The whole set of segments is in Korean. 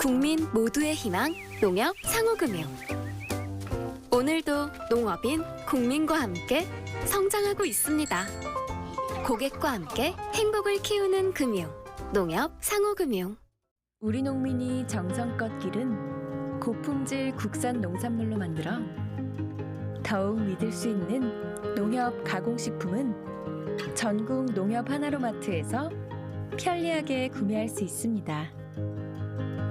국민 모두의 희망, 농협 상호금융. 오늘도 농업인 국민과 함께 성장하고 있습니다. 고객과 함께 행복을 키우는 금융, 농협 상호금융. 우리 농민이 정성껏 기른 고품질 국산 농산물로 만들어 더욱 믿을 수 있는 농협 가공식품은 전국 농협 하나로마트에서 편리하게 구매할 수 있습니다.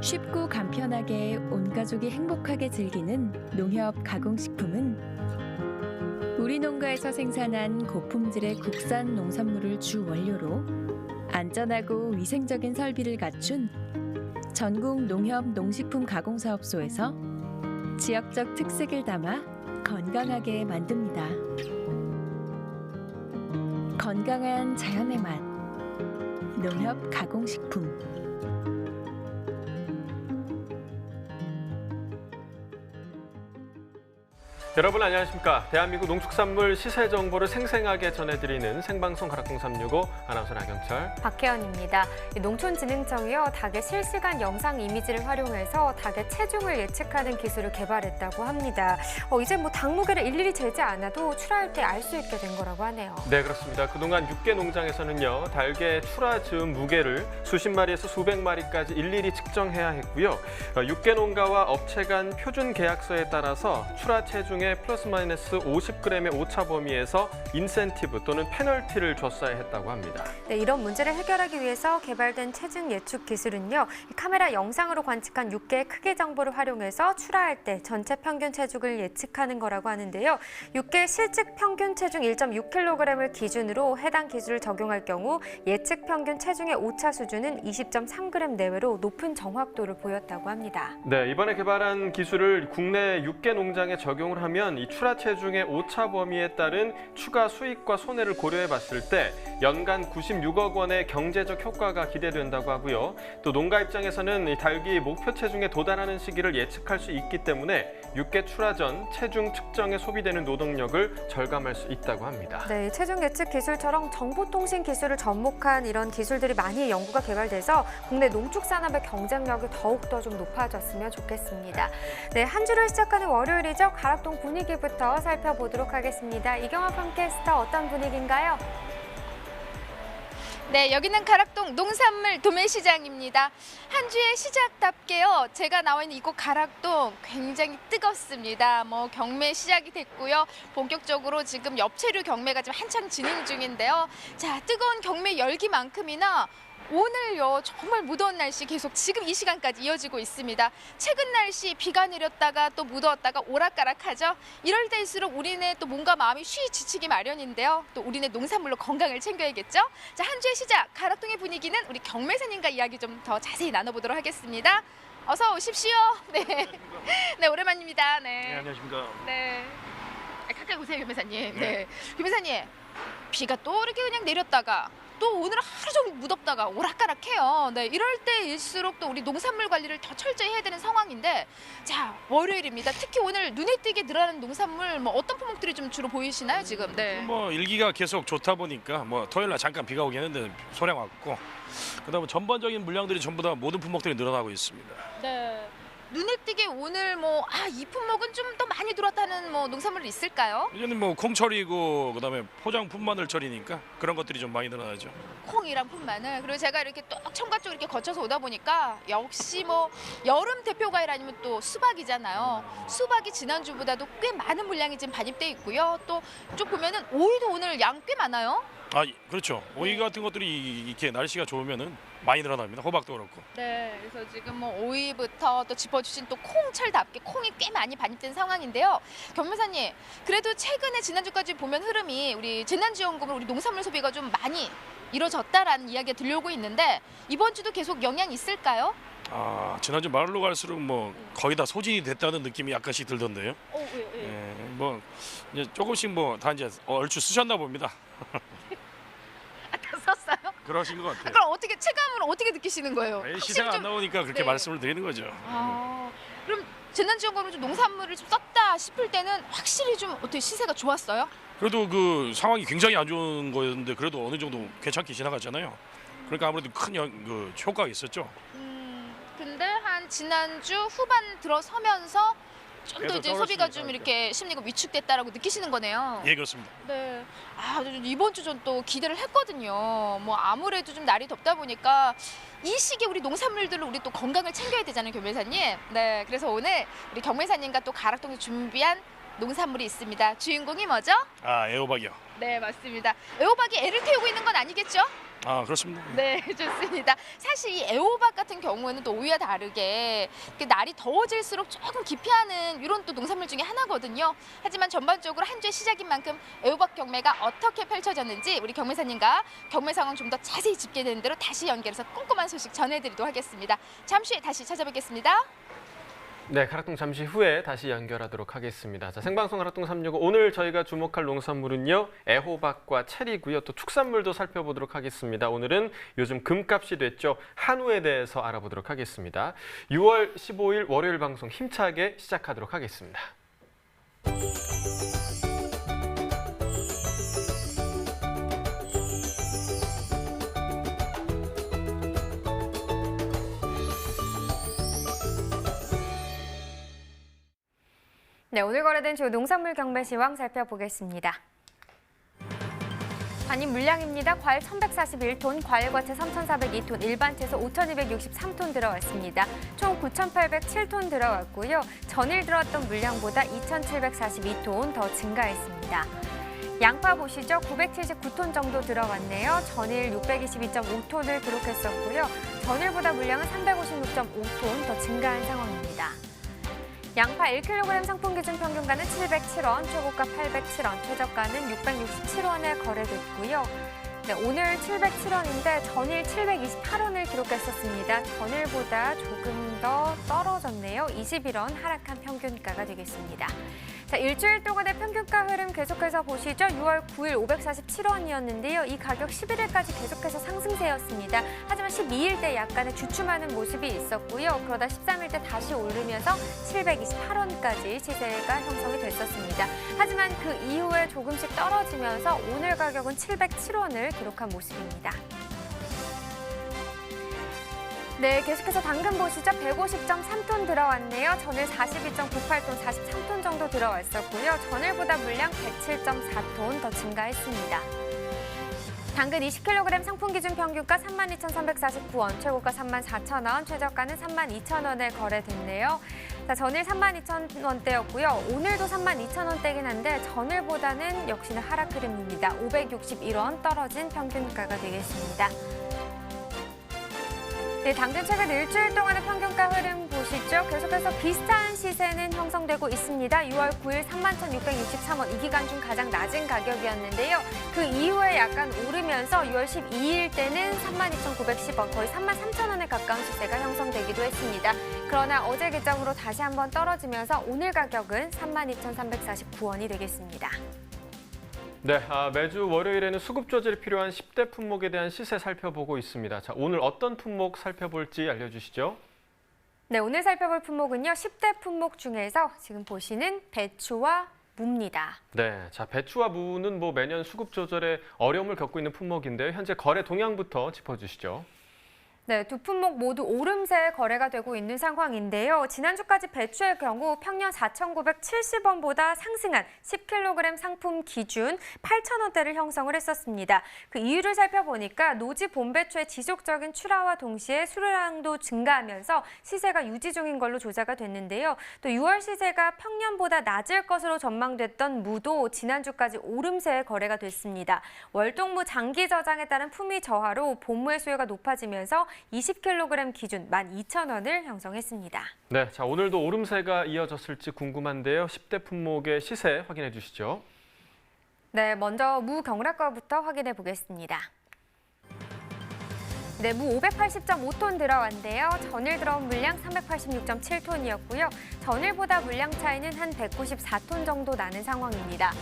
쉽고 간편하게 온 가족이 행복하게 즐기는 농협 가공식품은 우리 농가에서 생산한 고품질의 국산 농산물을 주 원료로 안전하고 위생적인 설비를 갖춘 전국 농협 농식품 가공사업소에서 지역적 특색을 담아 건강하게 만듭니다. 건강한 자연의 맛, 농협 가공식품. 여러분 안녕하십니까? 대한민국 농축산물 시세 정보를 생생하게 전해드리는 생방송 가락동 365 아나운서 나경철, 박혜연입니다. 농촌진흥청이요, 닭의 실시간 영상 이미지를 활용해서 닭의 체중을 예측하는 기술을 개발했다고 합니다. 이제 닭 무게를 일일이 재지 않아도 출하할 때 알 수 있게 된 거라고 하네요. 네, 그렇습니다. 그동안 육계 농장에서는요, 닭의 출하 즈음 무게를 수십 마리에서 수백 마리까지 일일이 측정해야 했고요. 육계 농가와 업체 간 표준 계약서에 따라서 출하 체중의 플러스 마이너스 50g의 오차 범위에서 인센티브 또는 페널티를 줬어야 했다고 합니다. 네, 이런 문제를 해결하기 위해서 개발된 체중 예측 기술은요, 카메라 영상으로 관측한 육계의 크기 정보를 활용해서 출하할 때 전체 평균 체중을 예측하는 거라고 하는데요. 육계 실측 평균 체중 1.6kg을 기준으로 해당 기술을 적용할 경우 예측 평균 체중의 오차 수준은 20.3g 내외로 높은 정확도를 보였다고 합니다. 네, 이번에 개발한 기술을 국내 육계 농장에 적용을 하면 이 출하 체중의 오차 범위에 따른 추가 수익과 손해를 고려해 봤을 때 연간 96억 원의 경제적 효과가 기대된다고 하고요. 또 농가 입장에서는 이 닭이 목표 체중에 도달하는 시기를 예측할 수 있기 때문에 육계 출하 전 체중 측정에 소비되는 노동력을 절감할 수 있다고 합니다. 네, 체중 예측 기술처럼 정보통신 기술을 접목한 이런 기술들이 많이 연구가 개발돼서 국내 농축산업의 경쟁력이 더욱더 좀 높아졌으면 좋겠습니다. 네, 한 주를 시작하는 월요일이죠. 가락동 분위기부터 살펴보도록 하겠습니다. 이경아 팜캐스터, 어떤 분위기인가요? 네, 여기는 가락동 농산물 도매시장입니다. 한 주의 시작답게요. 제가 나와 있는 이곳 가락동 굉장히 뜨겁습니다. 경매 시작이 됐고요. 본격적으로 지금 엽채류 경매가 지금 한창 진행 중인데요. 자, 뜨거운 경매 열기만큼이나 오늘요, 정말 무더운 날씨 계속 지금 이 시간까지 이어지고 있습니다. 최근 날씨 비가 내렸다가 또 무더웠다가 오락가락하죠. 이럴 때일수록 우리네 또 몸과 마음이 쉬이 지치기 마련인데요. 또 우리네 농산물로 건강을 챙겨야겠죠. 자, 한 주의 시작, 가락동의 분위기는 우리 경매사님과 이야기 좀 더 자세히 나눠보도록 하겠습니다. 어서 오십시오. 네, 네, 오랜만입니다. 네, 네, 안녕하십니까. 네, 가까이 오세요, 김회사님. 네, 김회사님, 비가 또 이렇게 그냥 내렸다가 또 오늘 하루 종일 무덥다가 오락가락해요. 네, 이럴 때일수록 또 우리 농산물 관리를 더 철저히 해야 되는 상황인데, 자, 월요일입니다. 특히 오늘 눈에 띄게 늘어나는 농산물 어떤 품목들이 좀 주로 보이시나요 지금? 네. 일기가 계속 좋다 보니까 토요일 날 잠깐 비가 오긴 했는데 소량 왔고, 그다음에 전반적인 물량들이 전부 다 모든 품목들이 늘어나고 있습니다. 네. 눈에 띄게 오늘 이 품목은 좀 더 많이 들어왔다는 농산물이 있을까요? 이제는 콩철이고 그다음에 포장품 마늘철이니까 그런 것들이 좀 많이 늘어나죠. 콩이랑 풋마늘, 그리고 제가 이렇게 또 청가 쪽 이렇게 거쳐서 오다 보니까 역시 여름 대표 과일 아니면 또 수박이잖아요. 수박이 지난주보다도 꽤 많은 물량이 지금 반입돼 있고요. 또 쭉 보면은 오이도 오늘 양 꽤 많아요. 그렇죠. 오이 같은 것들이 이렇게 날씨가 좋으면은 많이 늘어납니다. 호박도 그렇고. 네, 그래서 지금 오이부터 또 짚어주신 또 콩철답게 콩이 꽤 많이 반입된 상황인데요. 경매사님, 그래도 최근에 지난주까지 보면 흐름이 우리 재난지원금으로 우리 농산물 소비가 좀 많이 이루어졌다라는 이야기가 들려오고 있는데, 이번 주도 계속 영향이 있을까요? 지난주 말로 갈수록 거의 다 소진이 됐다는 느낌이 약간씩 들던데요. 이제 조금씩 다 이제 얼추 쓰셨나 봅니다. 다 썼어요? 그러신 것 같아요. 그럼 체감으로 어떻게 느끼시는 거예요? 시세가 안 나오니까 그렇게 네. 말씀을 드리는 거죠. 그럼 재난지원금으로 좀 농산물을 좀 썼다 싶을 때는 확실히 좀 어떻게 시세가 좋았어요? 그래도 그 상황이 굉장히 안 좋은 거였는데 그래도 어느 정도 괜찮게 지나갔잖아요. 그러니까 아무래도 큰 효과가 있었죠. 근데 한 약간 지난주 후반 들어서면서 좀 더 계속 이제 소비가 떨어지니까 좀 이렇게 심리가 위축됐다라고 느끼시는 거네요. 예, 그렇습니다. 네. 아, 이번 주 전 또 기대를 했거든요. 뭐 아무래도 좀 날이 덥다 보니까 이 시기에 우리 농산물들을 우리 또 건강을 챙겨야 되잖아요, 경매사님. 네. 그래서 오늘 우리 경매사님과 또 가락동에서 준비한 농산물이 있습니다. 주인공이 뭐죠? 아, 애호박이요. 네, 맞습니다. 애호박이 애를 태우고 있는 건 아니겠죠? 아, 그렇습니다. 네, 좋습니다. 사실 이 애호박 같은 경우에는 또 오이와 다르게 이렇게 날이 더워질수록 조금 기피하는 이런 또 농산물 중에 하나거든요. 하지만 전반적으로 한 주의 시작인 만큼 애호박 경매가 어떻게 펼쳐졌는지 우리 경매사님과 경매 상황 좀 더 자세히 짚게되는 대로 다시 연결해서 꼼꼼한 소식 전해드리도록 하겠습니다. 잠시 후에 다시 찾아뵙겠습니다. 네, 가락동 잠시 후에 다시 연결하도록 하겠습니다. 자, 생방송 가락동 365 오늘 저희가 주목할 농산물은요. 애호박과 체리고요. 또 축산물도 살펴보도록 하겠습니다. 오늘은 요즘 금값이 됐죠. 한우에 대해서 알아보도록 하겠습니다. 6월 15일 월요일 방송 힘차게 시작하도록 하겠습니다. 네, 오늘 거래된 주 농산물 경매 시황 살펴보겠습니다. 반입 물량입니다. 과일 1,141톤, 과일과채 3,402톤, 일반 채소 5,263톤 들어왔습니다. 총 9,807톤 들어왔고요. 전일 들어왔던 물량보다 2,742톤 더 증가했습니다. 양파 보시죠. 979톤 정도 들어왔네요. 전일 622.5톤을 기록했었고요. 전일보다 물량은 356.5톤 더 증가한 상황입니다. 양파 1kg 상품 기준 평균가는 707원, 최고가 807원, 최저가는 667원에 거래됐고요. 네, 오늘 707원인데 전일 728원을 기록했었습니다. 전일보다 조금 더 떨어졌네요. 21원 하락한 평균가가 되겠습니다. 자, 일주일 동안의 평균가 흐름 계속해서 보시죠. 6월 9일 547원이었는데요. 이 가격 11일까지 계속해서 상승세였습니다. 하지만 12일 때 약간의 주춤하는 모습이 있었고요. 그러다 13일 때 다시 오르면서 728원까지 시세가 형성이 됐었습니다. 하지만 그 이후에 조금씩 떨어지면서 오늘 가격은 707원을 기록한 모습입니다. 네, 계속해서 당근 보시죠. 150.3톤 들어왔네요. 전일 42.98톤, 43톤 정도 들어왔었고요. 전일보다 물량 107.4톤 더 증가했습니다. 당근 20kg 상품 기준 평균가 32,349원, 최고가 34,000원, 최저가는 32,000원에 거래됐네요. 자, 전일 32,000원대였고요. 오늘도 32,000원대긴 한데 전일보다는 역시나 하락 흐름입니다. 561원 떨어진 평균가가 되겠습니다. 네, 당근 최근 일주일 동안의 평균가 흐름 보시죠. 계속해서 비슷한 시세는 형성되고 있습니다. 6월 9일 31,663원, 이 기간 중 가장 낮은 가격이었는데요. 그 이후에 약간 오르면서 6월 12일 때는 32,910원, 거의 33,000원에 가까운 시세가 형성되기도 했습니다. 그러나 어제 기점으로 다시 한번 떨어지면서 오늘 가격은 32,349원이 되겠습니다. 네, 매주 월요일에는 수급 조절이 필요한 10대 품목에 대한 시세 살펴보고 있습니다. 자, 오늘 어떤 품목 살펴볼지 알려주시죠. 네, 오늘 살펴볼 품목은요. 10대 품목 중에서 지금 보시는 배추와 무입니다. 네, 자, 배추와 무는 매년 수급 조절에 어려움을 겪고 있는 품목인데요. 현재 거래 동향부터 짚어주시죠. 네, 두 품목 모두 오름세에 거래가 되고 있는 상황인데요. 지난주까지 배추의 경우 평년 4,970원보다 상승한 10kg 상품 기준 8,000원대를 형성을 했었습니다. 그 이유를 살펴보니까 노지 봄배추의 지속적인 출하와 동시에 수량도 증가하면서 시세가 유지 중인 걸로 조사가 됐는데요. 또 6월 시세가 평년보다 낮을 것으로 전망됐던 무도 지난주까지 오름세에 거래가 됐습니다. 월동무 장기 저장에 따른 품위 저하로 봄무의 수요가 높아지면서 20kg 기준 12,000원을 형성했습니다. 네, 자, 오늘도 오름세가 이어졌을지 궁금한데요. 10대 품목의 시세 확인해 주시죠. 네, 먼저 무 경락과부터 확인해 보겠습니다. 네, 무 580.5톤 들어왔는데요. 전일 들어온 물량 386.7톤이었고요. 전일보다 물량 차이는 한 194톤 정도 나는 상황입니다.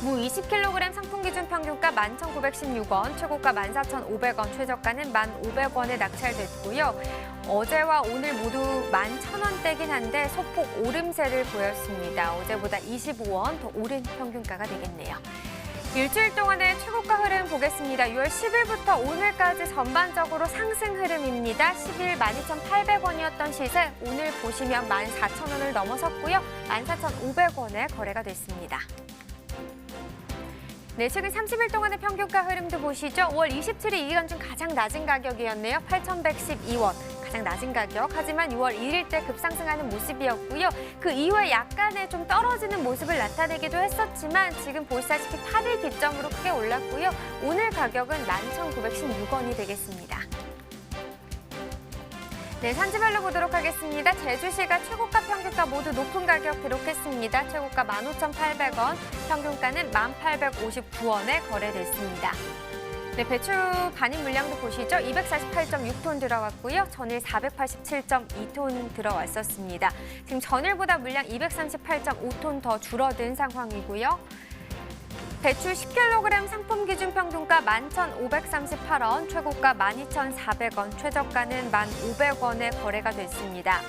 무 20kg 상품 기준 평균가 11,916원, 최고가 14,500원, 최저가는 1,500원에 낙찰됐고요. 어제와 오늘 모두 11,000원대긴 한데 소폭 오름세를 보였습니다. 어제보다 25원 더 오른 평균가가 되겠네요. 일주일 동안의 최고가 흐름 보겠습니다. 6월 10일부터 오늘까지 전반적으로 상승 흐름입니다. 10일 12,800원이었던 시세 오늘 보시면 14,000원을 넘어섰고요. 14,500원에 거래가 됐습니다. 네, 최근 30일 동안의 평균가 흐름도 보시죠. 5월 27일 이 기간 중 가장 낮은 가격이었네요. 8,112원. 가장 낮은 가격. 하지만 6월 1일 때 급상승하는 모습이었고요. 그 이후에 약간의 좀 떨어지는 모습을 나타내기도 했었지만 지금 보시다시피 8일 기점으로 크게 올랐고요. 오늘 가격은 11,916원이 되겠습니다. 네, 산지별로 보도록 하겠습니다. 제주시가 최고가, 평균가 모두 높은 가격 기록했습니다. 최고가 15,800원, 평균가는 1,859원에 거래됐습니다. 네, 배추 반입 물량도 보시죠. 248.6톤 들어왔고요. 전일 487.2톤 들어왔었습니다. 지금 전일보다 물량 238.5톤 더 줄어든 상황이고요. 배추 10kg 상품 기준 평균가 11,538원, 최고가 12,400원, 최저가는 1,500원에 거래가 됐습니다.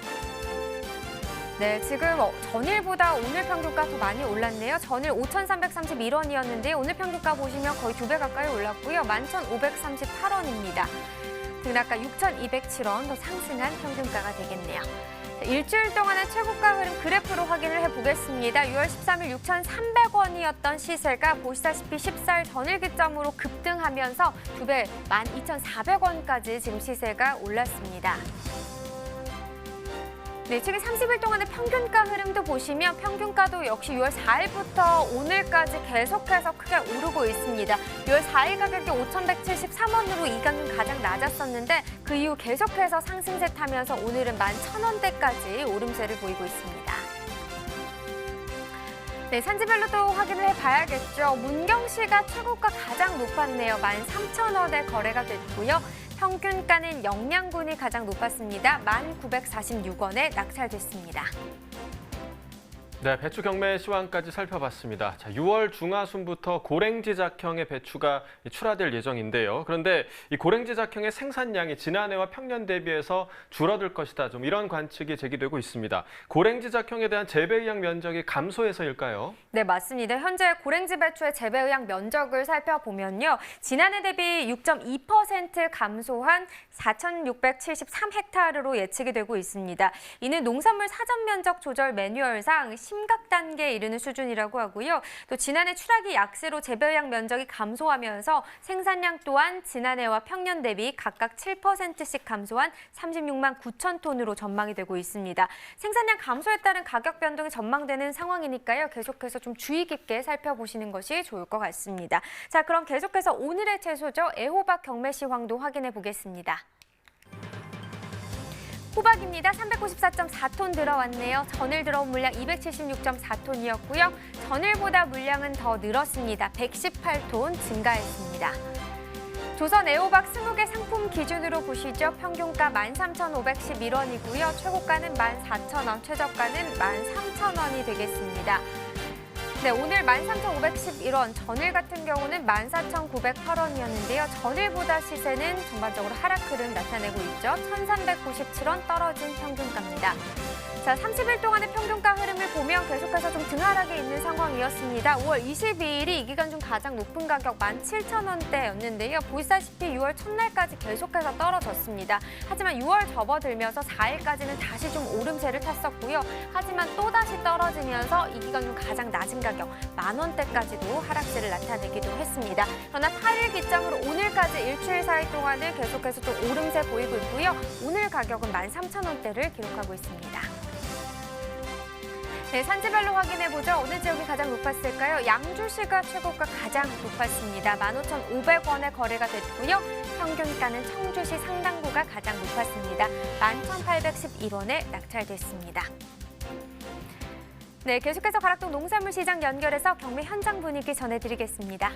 네, 지금 전일보다 오늘 평균가 더 많이 올랐네요. 전일 5,331원이었는데 오늘 평균가 보시면 거의 2배 가까이 올랐고요. 11,538원입니다. 등락가 6,207원 더 상승한 평균가가 되겠네요. 일주일 동안의 최고가 흐름 그래프로 확인을 해보겠습니다. 6월 13일 6,300원이었던 시세가 보시다시피 14일 전일 기점으로 급등하면서 2배 12,400원까지 지금 시세가 올랐습니다. 네, 최근 30일 동안의 평균가 흐름도 보시면 평균가도 역시 6월 4일부터 오늘까지 계속해서 크게 오르고 있습니다. 6월 4일 가격이 5,173원으로 이 가격 가장 낮았었는데 그 이후 계속해서 상승세 타면서 오늘은 11,000원대까지 오름세를 보이고 있습니다. 네, 산지별로 또 확인을 해봐야겠죠. 문경시가 최고가 가장 높았네요. 13,000원에 거래가 됐고요. 평균가는 영양군이 가장 높았습니다. 1,946원에 낙찰됐습니다. 네, 배추 경매 시황까지 살펴봤습니다. 자, 6월 중하순부터 고랭지 작형의 배추가 출하될 예정인데요. 그런데 이 고랭지 작형의 생산량이 지난해와 평년 대비해서 줄어들 것이다. 좀 이런 관측이 제기되고 있습니다. 고랭지 작형에 대한 재배 의학 면적이 감소해서일까요? 네, 맞습니다. 현재 고랭지 배추의 재배 의학 면적을 살펴보면요. 지난해 대비 6.2% 감소한 4,673헥타르로 예측이 되고 있습니다. 이는 농산물 사전 면적 조절 매뉴얼상 심각 단계에 이르는 수준이라고 하고요. 또 지난해 추락이 약세로 재배 의학 면적이 감소하면서 생산량 또한 지난해와 평년 대비 각각 7%씩 감소한 36만 9천 톤으로 전망이 되고 있습니다. 생산량 감소에 따른 가격 변동이 전망되는 상황이니까요. 계속해서 좀 주의 깊게 살펴보시는 것이 좋을 것 같습니다. 자, 그럼 계속해서 오늘의 채소죠. 애호박 경매 시황도 확인해 보겠습니다. 호박입니다. 394.4톤 들어왔네요. 전일 들어온 물량 276.4톤이었고요. 전일보다 물량은 더 늘었습니다. 118톤 증가했습니다. 조선 애호박 20개 상품 기준으로 보시죠. 평균가 13,511원이고요. 최고가는 14,000원, 최저가는 13,000원이 되겠습니다. 네, 오늘 13,511원, 전일 같은 경우는 14,908원이었는데요. 전일보다 시세는 전반적으로 하락 흐름 나타내고 있죠. 1,397원 떨어진 평균가입니다. 자, 30일 동안의 평균가 흐름을 보면 계속해서 좀 등하락에 있는 상황이었습니다. 5월 22일이 이 기간 중 가장 높은 가격 17,000원대였는데요. 보시다시피 6월 첫날까지 계속해서 떨어졌습니다. 하지만 6월 접어들면서 4일까지는 다시 좀 오름세를 탔었고요. 하지만 또다시 떨어지면서 이 기간 중 가장 낮은 가격 10,000원대까지도 하락세를 나타내기도 했습니다. 그러나 8일 기점으로 오늘까지 일주일 사이 동안은 계속해서 좀 오름세 보이고 있고요. 오늘 가격은 13,000원대를 기록하고 있습니다. 네, 산지별로 확인해보죠. 어느 지역이 가장 높았을까요? 양주시가 최고가 가장 높았습니다. 15,500원에 거래가 됐고요. 평균가는 청주시 상당구가 가장 높았습니다. 11,811원에 낙찰됐습니다. 네, 계속해서 가락동 농산물 시장 연결해서 경매 현장 분위기 전해드리겠습니다.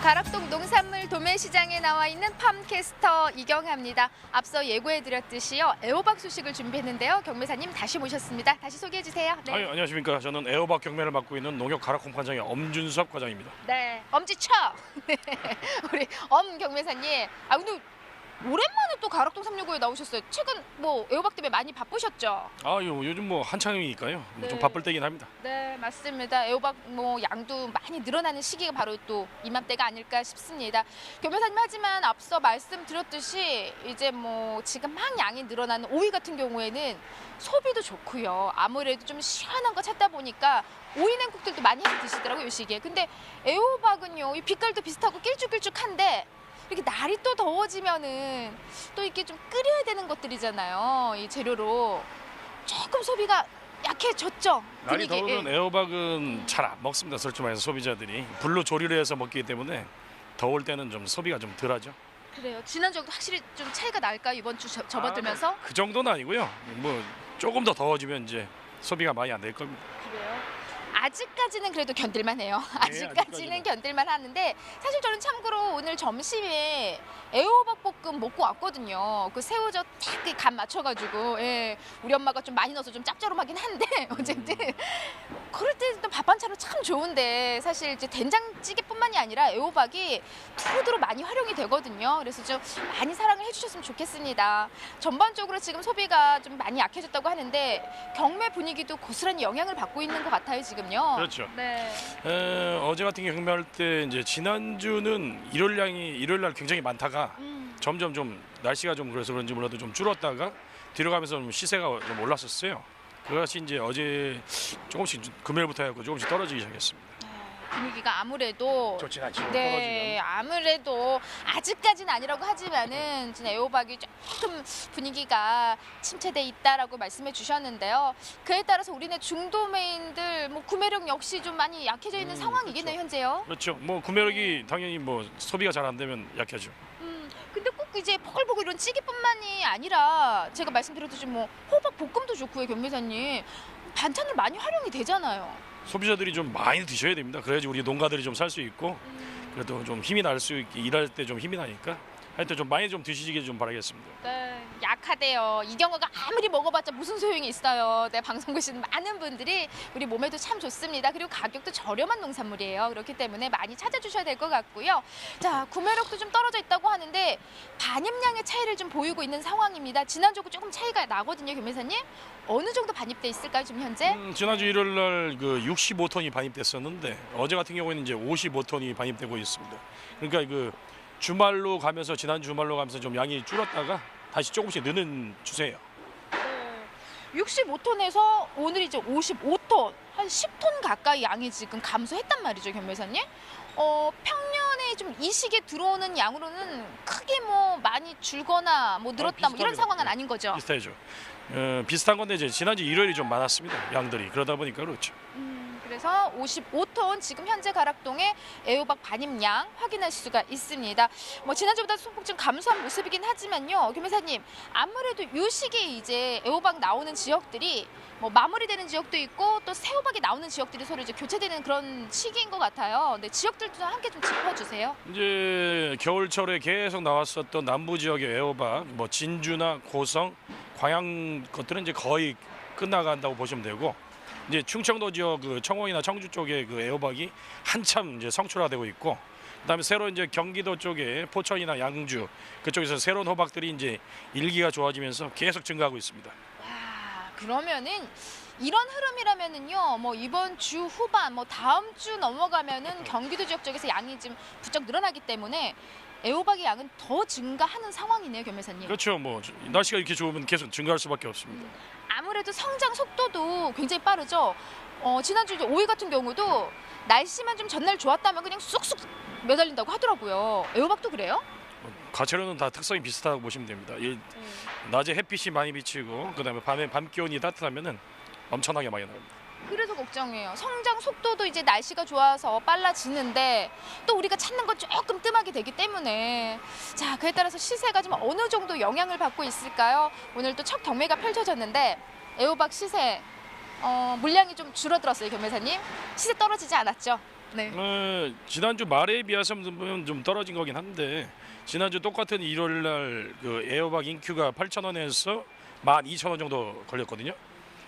가락동 농산물 도매시장에 나와 있는 팜캐스터 이경하입니다. 앞서 예고해드렸듯이요. 애호박 소식을 준비했는데요. 경매사님 다시 모셨습니다. 다시 소개해주세요. 네. 안녕하십니까. 저는 애호박 경매를 맡고 있는 농협 가락홍판장의 엄준섭 과장입니다. 네, 엄지쳐! 네, 우리 엄 경매사님. 근데 오랜만에 또 가락동 365에 나오셨어요. 최근 뭐 애호박 때문에 많이 바쁘셨죠? 요즘 뭐 한창이니까요. 좀 네. 바쁠 때긴 합니다. 네, 맞습니다. 애호박 뭐 양도 많이 늘어나는 시기가 바로 또 이맘때가 아닐까 싶습니다. 교묘사님, 하지만 앞서 말씀드렸듯이 이제 뭐 지금 막 양이 늘어나는 오이 같은 경우에는 소비도 좋고요. 아무래도 좀 시원한 거 찾다 보니까 오이 냉국들도 많이 해서 드시더라고요, 이 시기에. 근데 애호박은요, 이 빛깔도 비슷하고 길쭉길쭉한데 이렇게 날이 또 더워지면은 또 이렇게 좀 끓여야 되는 것들이잖아요. 이 재료로 조금 소비가 약해졌죠. 날이 분위기. 더우면 예. 애호박은 잘 안 먹습니다. 솔직히 말해서 소비자들이 불로 조리를 해서 먹기 때문에 더울 때는 좀 소비가 좀 덜하죠. 그래요. 지난주하고 확실히 좀 차이가 날까요? 이번 주 접어들면서? 그 정도는 아니고요. 뭐 조금 더 더워지면 이제 소비가 많이 안 될 겁니다. 그래요. 아직까지는 그래도 견딜만해요. 아직까지는 아직까지는. 견딜만 하는데 사실 저는 참고로 오늘 점심에 애호박 볶음 먹고 왔거든요. 그 새우젓 딱 간 맞춰가지고 예, 우리 엄마가 좀 많이 넣어서 좀 짭조름하긴 한데 어쨌든 그럴 때 또 밥 반찬으로 참 좋은데 사실 이제 된장찌개뿐만이 아니라 애호박이 두루두루 많이 활용이 되거든요. 그래서 좀 많이 사랑을 해주셨으면 좋겠습니다. 전반적으로 지금 소비가 좀 많이 약해졌다고 하는데 경매 분위기도 고스란히 영향을 받고 있는 것 같아요 지금요. 그렇죠. 네. 어제 같은 경매할 때 이제 지난주는 일요일 날 굉장히 많다가 점점 좀 날씨가 좀 그래서 그런지 몰라도 좀 줄었다가 뒤로 가면서 좀 시세가 좀 올랐었어요. 그것이 이제 어제 조금씩 금요일부터 해갖고 조금씩 떨어지기 시작했습니다. 분위기가 아무래도 좋진 않죠. 네, 아무래도 아직까지는 아니라고 하지만은 진짜 애호박이 조금 분위기가 침체돼 있다라고 말씀해 주셨는데요. 그에 따라서 우리네 중도메인들 뭐 구매력 역시 좀 많이 약해져 있는 상황이겠네요, 현재요. 그렇죠. 뭐 구매력이 당연히 뭐 소비가 잘 안 되면 약하죠. 근데 꼭 이제 포글포글 이런 찌개뿐만이 아니라 제가 말씀드렸듯이 뭐 호박 볶음도 좋고요, 경매사님. 반찬을 많이 활용이 되잖아요. 소비자들이 좀 많이 드셔야 됩니다. 그래야지 우리 농가들이 좀 살 수 있고 그래도 좀 힘이 날 수 있게 일할 때 좀 힘이 나니까 하여튼 좀 많이 좀 드시길 좀 바라겠습니다. 네, 약하대요. 이경어가 아무리 먹어봤자 무슨 소용이 있어요. 네, 방송 보시는 많은 분들이 우리 몸에도 참 좋습니다. 그리고 가격도 저렴한 농산물이에요. 그렇기 때문에 많이 찾아주셔야 될 것 같고요. 자, 구매력도 좀 떨어져 있다고 하는데 반입량의 차이를 좀 보이고 있는 상황입니다. 지난주하고 조금 차이가 나거든요, 교매사님. 어느 정도 반입돼 있을까요, 지금 현재? 지난주 일요일 날 그 65톤이 반입됐었는데 어제 같은 경우에는 이제 55톤이 반입되고 있습니다. 그러니까 그 주말로 가면서 지난 주말로 가면서 좀 양이 줄었다가 다시 조금씩 느는 추세예요. 65톤에서 오늘 이제 55톤, 한 10톤 가까이 양이 지금 감소했단 말이죠, 경매사님. 평년에 좀 이 시기에 들어오는 양으로는 크게 뭐 많이 줄거나 뭐 늘었다 뭐 이런 비슷합니다. 상황은 아닌 거죠. 비슷하죠. 비슷한 건데 이제 지난주 일요일이 좀 많았습니다. 양들이 그러다 보니까 그렇죠. 그래서 55톤 지금 현재 가락동의 애호박 반입량 확인할 수가 있습니다. 뭐 지난주보다 소폭 좀 감소한 모습이긴 하지만요, 교매사님 아무래도 이 시기에 이제 애호박 나오는 지역들이 뭐 마무리되는 지역도 있고 또 새호박이 나오는 지역들이 서로 이제 교체되는 그런 시기인 것 같아요. 네, 지역들도 함께 좀 짚어주세요. 이제 겨울철에 계속 나왔었던 남부 지역의 애호박, 뭐 진주나 고성, 광양 것들은 이제 거의 끝나간다고 보시면 되고. 이제 충청도 지역 그 청원이나 청주 쪽에 그 애호박이 한참 이제 성출화되고 있고, 그다음에 새로 이제 경기도 쪽에 포천이나 양주 그쪽에서 새로운 호박들이 이제 일기가 좋아지면서 계속 증가하고 있습니다. 와, 그러면은 이런 흐름이라면은요, 뭐 이번 주 후반, 뭐 다음 주 넘어가면은 경기도 지역 쪽에서 양이 좀 부쩍 늘어나기 때문에 애호박의 양은 더 증가하는 상황이네요, 교매사님. 그렇죠. 뭐 날씨가 이렇게 좋으면 계속 증가할 수밖에 없습니다. 아무래도 성장 속도도 굉장히 빠르죠. 지난주 이제 오이 같은 경우도 날씨만 좀 전날 좋았다면 그냥 쑥쑥 매달린다고 하더라고요. 애호박도 그래요? 가채로는 다 특성이 비슷하다고 보시면 됩니다. 낮에 햇빛이 많이 비치고 그다음에 밤 기온이 따뜻하면은 엄청나게 많이 나옵니다. 그래서 걱정이에요. 성장 속도도 이제 날씨가 좋아서 빨라지는데 또 우리가 찾는 건 조금 뜸하게 되기 때문에 자, 그에 따라서 시세가 좀 어느 정도 영향을 받고 있을까요? 오늘 또 첫 경매가 펼쳐졌는데 애호박 시세 물량이 좀 줄어들었어요, 경매사님. 시세 떨어지지 않았죠? 네. 지난주 말에 비해서는 좀 떨어진 거긴 한데 지난주 똑같은 일요일 날 그 애호박 인큐가 8,000원에서 12,000원 정도 걸렸거든요.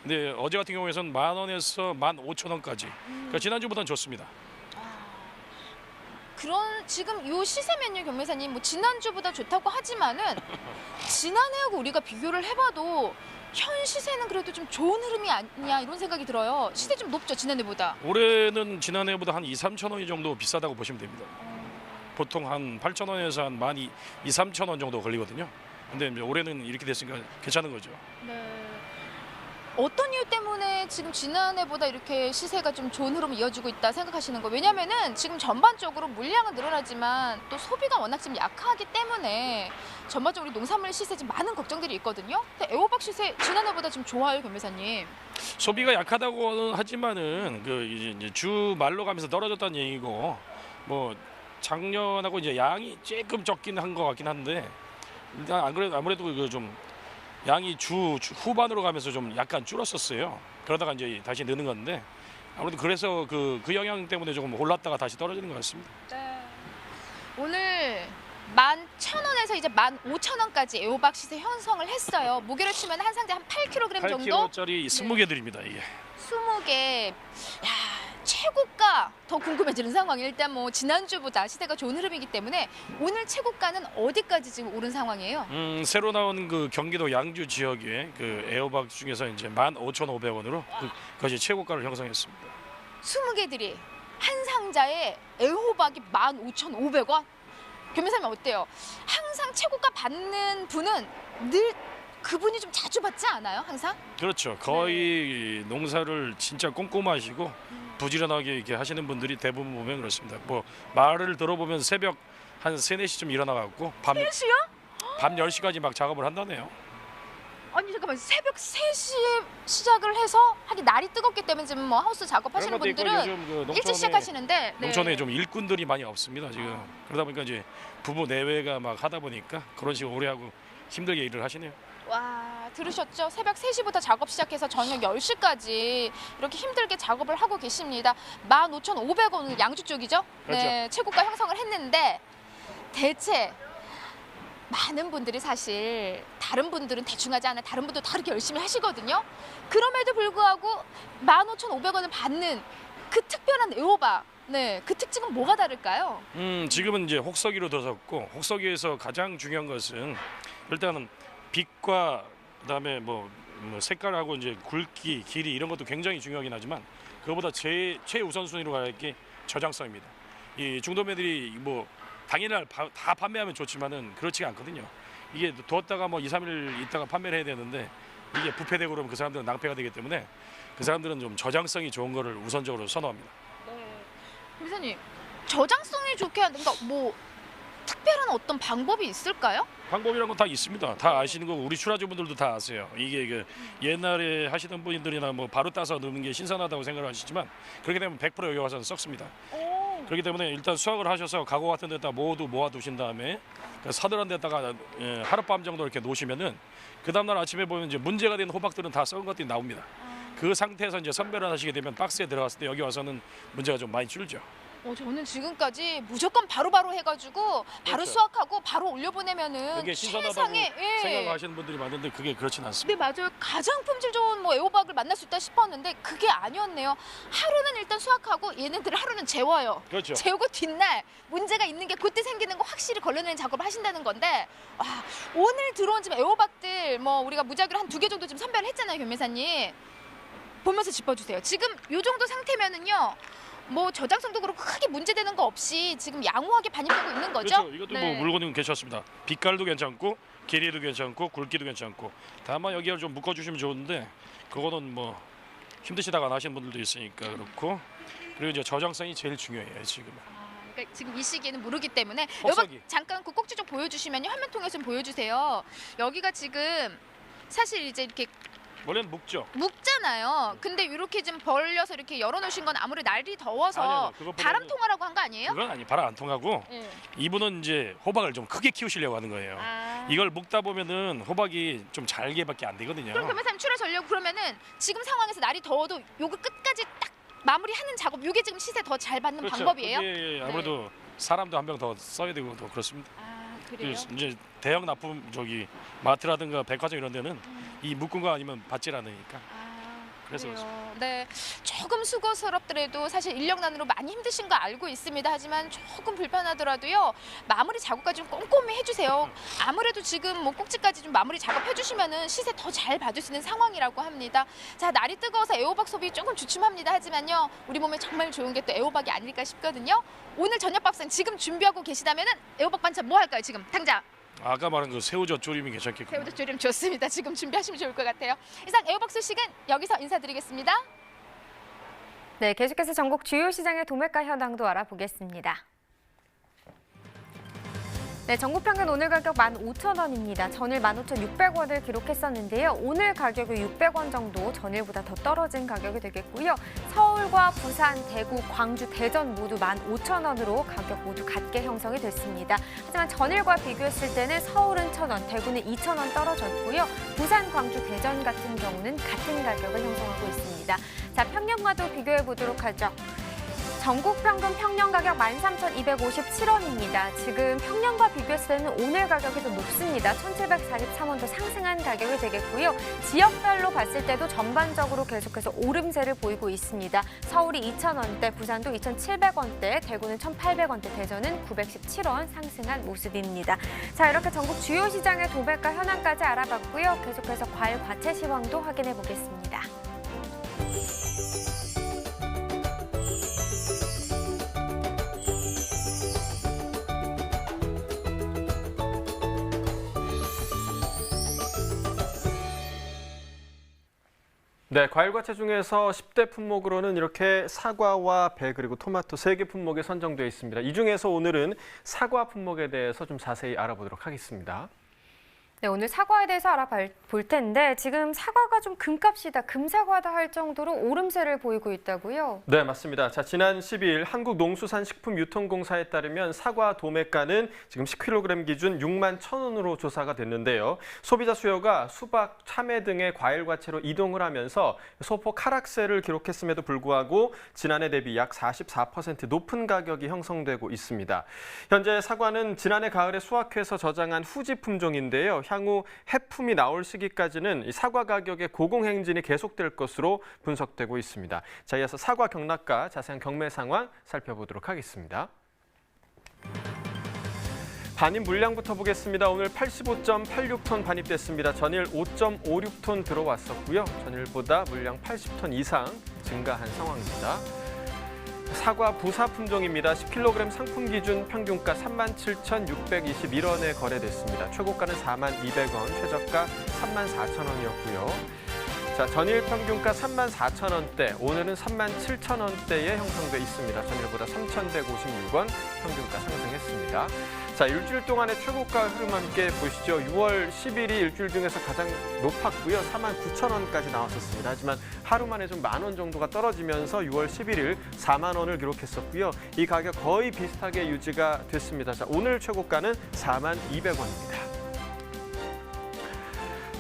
근데 어제 같은 경우에는 10,000원에서 15,000원까지. 그러니까 지난주보다는 좋습니다. 그런 지금 요 시세면요, 경매사님, 뭐 지난주보다 좋다고 하지만은 지난해하고 우리가 비교를 해봐도 현 시세는 그래도 좀 좋은 흐름이 아니냐 이런 생각이 들어요. 시세 좀 높죠, 지난해보다. 올해는 지난해보다 한 2, 3천 원이 정도 비싸다고 보시면 됩니다. 보통 한 8천 원에서 한 12,000, 3천 원 정도 걸리거든요. 근데 이제 올해는 이렇게 됐으니까 괜찮은 거죠. 네. 어떤 이유 때문에 지금 지난해보다 이렇게 시세가 좀 좋은 흐름이 이어지고 있다 생각하시는 거예요? 왜냐면은 지금 전반적으로 물량은 늘어나지만 또 소비가 워낙 좀 약하기 때문에 전반적으로 우리 농산물 시세 좀 많은 걱정들이 있거든요. 근데 애호박 시세 지난해보다 좀 좋아요, 변호사님. 소비가 약하다고는 하지만은 그 이제 주 말로 가면서 떨어졌다는 얘기고, 뭐 작년하고 이제 양이 조금 적긴 한 것 같긴 한데, 일단 아무래도 그 좀 양이 주 후반으로 가면서 좀 약간 줄었었어요. 그러다가 이제 다시 느는 건데, 아무래도 그래서 그 영향 때문에 조금 올랐다가 다시 떨어지는 것 같습니다. 네. 오늘 11,000원에서 이제 15,000원까지 애호박 시세 형성을 했어요. 무게로 치면 한 상자 한 8kg 정도? 8kg짜리 20개 드립니다, 이게. 20개. 야, 최고가 더 궁금해지는 상황이에요. 일단 뭐 지난주보다 시세가 좋은 흐름이기 때문에 오늘 최고가는 어디까지 지금 오른 상황이에요? 새로 나온 그 경기도 양주 지역의 그 애호박 중에서 이제 15,500원으로 그것이 최고가를 형성했습니다. 20개들이 한 상자에 애호박이 15,500원? 교매사님 어때요? 항상 최고가 받는 분은 늘 그분이 좀 자주 받지 않아요? 항상? 그렇죠. 거의 농사를 진짜 꼼꼼하시고 부지런하게 이렇게 하시는 분들이 대부분 보면 그렇습니다. 뭐 말을 들어보면 새벽 한 3, 4시쯤 일어나 갖고 밤 3시요? 밤 10시까지 막 작업을 한다네요. 아니 잠깐만, 새벽 3시에 시작을 해서 하긴 날이 뜨겁기 때문에 지금 뭐 하우스 작업하시는 그런 것도 있고 분들은 요즘 그 일찍 시작하시는데 농촌에 좀 일꾼들이 많이 없습니다, 지금. 그러다 보니까 이제 부부 내외가 막 하다 보니까 그런 식으로 오래 하고 힘들게 일을 하시네요. 와, 들으셨죠? 새벽 3시부터 작업 시작해서 저녁 10시까지 이렇게 힘들게 작업을 하고 계십니다. 15,500원은 양주 쪽이죠? 그렇죠. 네, 최고가 형성을 했는데 대체 많은 분들이 사실 다른 분들은 대충 하지 않아요. 다른 분들 다르게 열심히 하시거든요. 그럼에도 불구하고 15,500원을 받는 그 특별한 애호박. 네, 그 특징은 뭐가 다를까요? 지금은 이제 혹서기로 들어섰고, 혹서기에서 가장 중요한 것은 일단은 빛과 그다음에 뭐 색깔하고 이제 굵기, 길이 이런 것도 굉장히 중요하긴 하지만 그거보다 최우선 순위로 가야 할 게 저장성입니다. 이 중도매들이 뭐 당일날 다 판매하면 좋지만은 그렇지가 않거든요. 이게 두었다가 뭐 2, 3일 있다가 판매를 해야 되는데 이게 부패되고 그러면 그 사람들은 낭패가 되기 때문에 그 사람들은 좀 저장성이 좋은 거를 우선적으로 선호합니다. 네. 교사님, 저장성이 좋게 하는 그러니까 뭐 특별한 어떤 방법이 있을까요? 방법이란 건 다 있습니다. 다 아시는 거고 우리 출하주분들도 다 아세요. 이게 그 옛날에 하시던 분들이나 뭐 바로 따서 넣는 게 신선하다고 생각을 하시지만 그렇게 되면 100% 여기 와서는 썩습니다. 그렇기 때문에 일단 수확을 하셔서 가고 같은 데다 모두 모아두신 다음에 서늘한 데다가 하룻밤 정도 이렇게 놓으시면은 그 다음날 아침에 보면 이제 문제가 되는 호박들은 다 썩은 것들이 나옵니다. 그 상태에서 이제 선별을 하시게 되면 박스에 들어갔을 때 여기 와서는 문제가 좀 많이 줄죠. 저는 지금까지 무조건 바로바로 해가지고 바로 그렇죠. 수확하고 바로 올려보내면은 그게 신선하다고 세상에 생각하시는 분들이 많은데 그게 그렇진 않습니다. 네, 맞아요. 가장 품질 좋은 뭐 애호박을 만날 수 있다 싶었는데 그게 아니었네요. 하루는 일단 수확하고 얘네들 하루는 재워요. 그렇죠. 재우고 뒷날 문제가 있는 게 그때 생기는 거 확실히 걸러내는 작업을 하신다는 건데 오늘 들어온 지금 애호박들 뭐 우리가 무작위로 한 2개 정도 지금 선별을 했잖아요, 변매사님. 보면서 짚어주세요. 지금 요 정도 상태면은요. 뭐 저장성도 그렇고 크게 문제되는 거 없이 지금 양호하게 반입되고 있는 거죠? 그렇죠. 이것도 뭐 물건은 괜찮습니다. 빛깔도 괜찮고 길이도 괜찮고 굵기도 괜찮고 다만 여기를 좀 묶어주시면 좋은데 그거는 뭐 힘드시다가 안 하시는 분들도 있으니까 그렇고 그리고 이제 저장성이 제일 중요해요 지금은. 그러니까 지금 이 시기에는 모르기 때문에 혹서기. 여기 잠깐 그 꼭지 좀 보여주시면요. 화면 통해서 좀 보여주세요. 여기가 지금 사실 이제 이렇게 원래는 묶죠. 묶잖아요. 근데 이렇게 좀 벌려서 이렇게 열어놓으신 건 아무리 날이 더워서 아니요. 바람 통하라고 한 거 아니에요? 그건 아니 바람 안 통하고 네. 이분은 이제 호박을 좀 크게 키우시려고 하는 거예요. 이걸 묶다 보면은 호박이 좀 잘게밖에 안 되거든요. 그럼 변호사님 출하 전력 그러면은 지금 상황에서 날이 더워도 요거 끝까지 딱 마무리하는 작업 요게 지금 시세 더 잘 받는 그렇죠. 방법이에요? 그게 아무래도 사람도 한 명 더 써야 되고 또 그렇습니다. 그래요? 이제 대형 납품 마트라든가 백화점 이런 데는 이 묶은 거 아니면 받질 않으니까 그래서 그렇습니다. 네, 조금 수고스럽더라도 사실 인력난으로 많이 힘드신 거 알고 있습니다. 하지만 조금 불편하더라도요. 마무리 작업까지 좀 꼼꼼히 해주세요. 아무래도 지금 뭐 꼭지까지 좀 마무리 작업해주시면은 시세 더 잘 받을 수 있는 상황이라고 합니다. 자, 날이 뜨거워서 애호박 소비 조금 주춤합니다. 하지만요, 우리 몸에 정말 좋은 게 또 애호박이 아닐까 싶거든요. 오늘 저녁 밥상 지금 준비하고 계시다면은 애호박 반찬 뭐 할까요? 지금 당장. 아까 말한 그 새우젓 조림이 괜찮겠군요. 새우젓 조림 좋습니다. 지금 준비하시면 좋을 것 같아요. 이상 애호박 소식은 여기서 인사드리겠습니다. 네, 계속해서 전국 주요 시장의 도매가 현황도 알아보겠습니다. 네, 전국 평균 오늘 가격 15,000원입니다. 전일 15,600원을 기록했었는데요. 오늘 가격이 600원 정도 전일보다 더 떨어진 가격이 되겠고요. 서울과 부산, 대구, 광주, 대전 모두 15,000원으로 가격 모두 같게 형성이 됐습니다. 하지만 전일과 비교했을 때는 서울은 1,000원, 대구는 2,000원 떨어졌고요. 부산, 광주, 대전 같은 경우는 같은 가격을 형성하고 있습니다. 자, 평년과도 비교해 보도록 하죠. 전국 평균 평년 가격 13,257원입니다. 지금 평년과 비교했을 때는 오늘 가격이 더 높습니다. 1,743원 더 상승한 가격이 되겠고요. 지역별로 봤을 때도 전반적으로 계속해서 오름세를 보이고 있습니다. 서울이 2,000원대, 부산도 2,700원대, 대구는 1,800원대, 대전은 917원 상승한 모습입니다. 자, 이렇게 전국 주요 시장의 도매가 현황까지 알아봤고요. 계속해서 과일 과채 시황도 확인해 보겠습니다. 네, 과일과채 중에서 10대 품목으로는 이렇게 사과와 배 그리고 토마토 3개 품목이 선정되어 있습니다. 이 중에서 오늘은 사과 품목에 대해서 좀 자세히 알아보도록 하겠습니다. 네, 오늘 사과에 대해서 알아볼 텐데 지금 사과가 좀 금값이다, 금사과다 할 정도로 오름세를 보이고 있다고요? 네, 맞습니다. 자, 지난 10일 한국농수산식품유통공사에 따르면 사과 도매가는 지금 10kg 기준 61,000원으로 조사가 됐는데요. 소비자 수요가 수박, 참외 등의 과일과채로 이동을 하면서 소폭 하락세를 기록했음에도 불구하고 지난해 대비 약 44% 높은 가격이 형성되고 있습니다. 현재 사과는 지난해 가을에 수확해서 저장한 후지 품종인데요. 향후 해품이 나올 시기까지는 이 사과 가격의 고공행진이 계속될 것으로 분석되고 있습니다. 자, 이어서 사과 경락과 자세한 경매 상황 살펴보도록 하겠습니다. 반입 물량부터 보겠습니다. 오늘 85.86톤 반입됐습니다. 전일 5.56톤 들어왔었고요. 전일보다 물량 80톤 이상 증가한 상황입니다. 사과 부사 품종입니다. 10kg 상품 기준 평균가 37,621원에 거래됐습니다. 최고가는 42,200원, 최저가 34,000원이었고요. 자, 전일 평균가 34,000원대, 오늘은 37,000원대에 형성돼 있습니다. 전일보다 3,156원 평균가 상승했습니다. 자, 일주일 동안의 최고가 흐름 함께 보시죠. 6월 10일이 일주일 중에서 가장 높았고요. 49,000원까지 나왔었습니다. 하지만 하루 만에 좀 10,000원 정도가 떨어지면서 6월 11일 40,000원을 기록했었고요. 이 가격 거의 비슷하게 유지가 됐습니다. 자, 오늘 최고가는 42,200원입니다.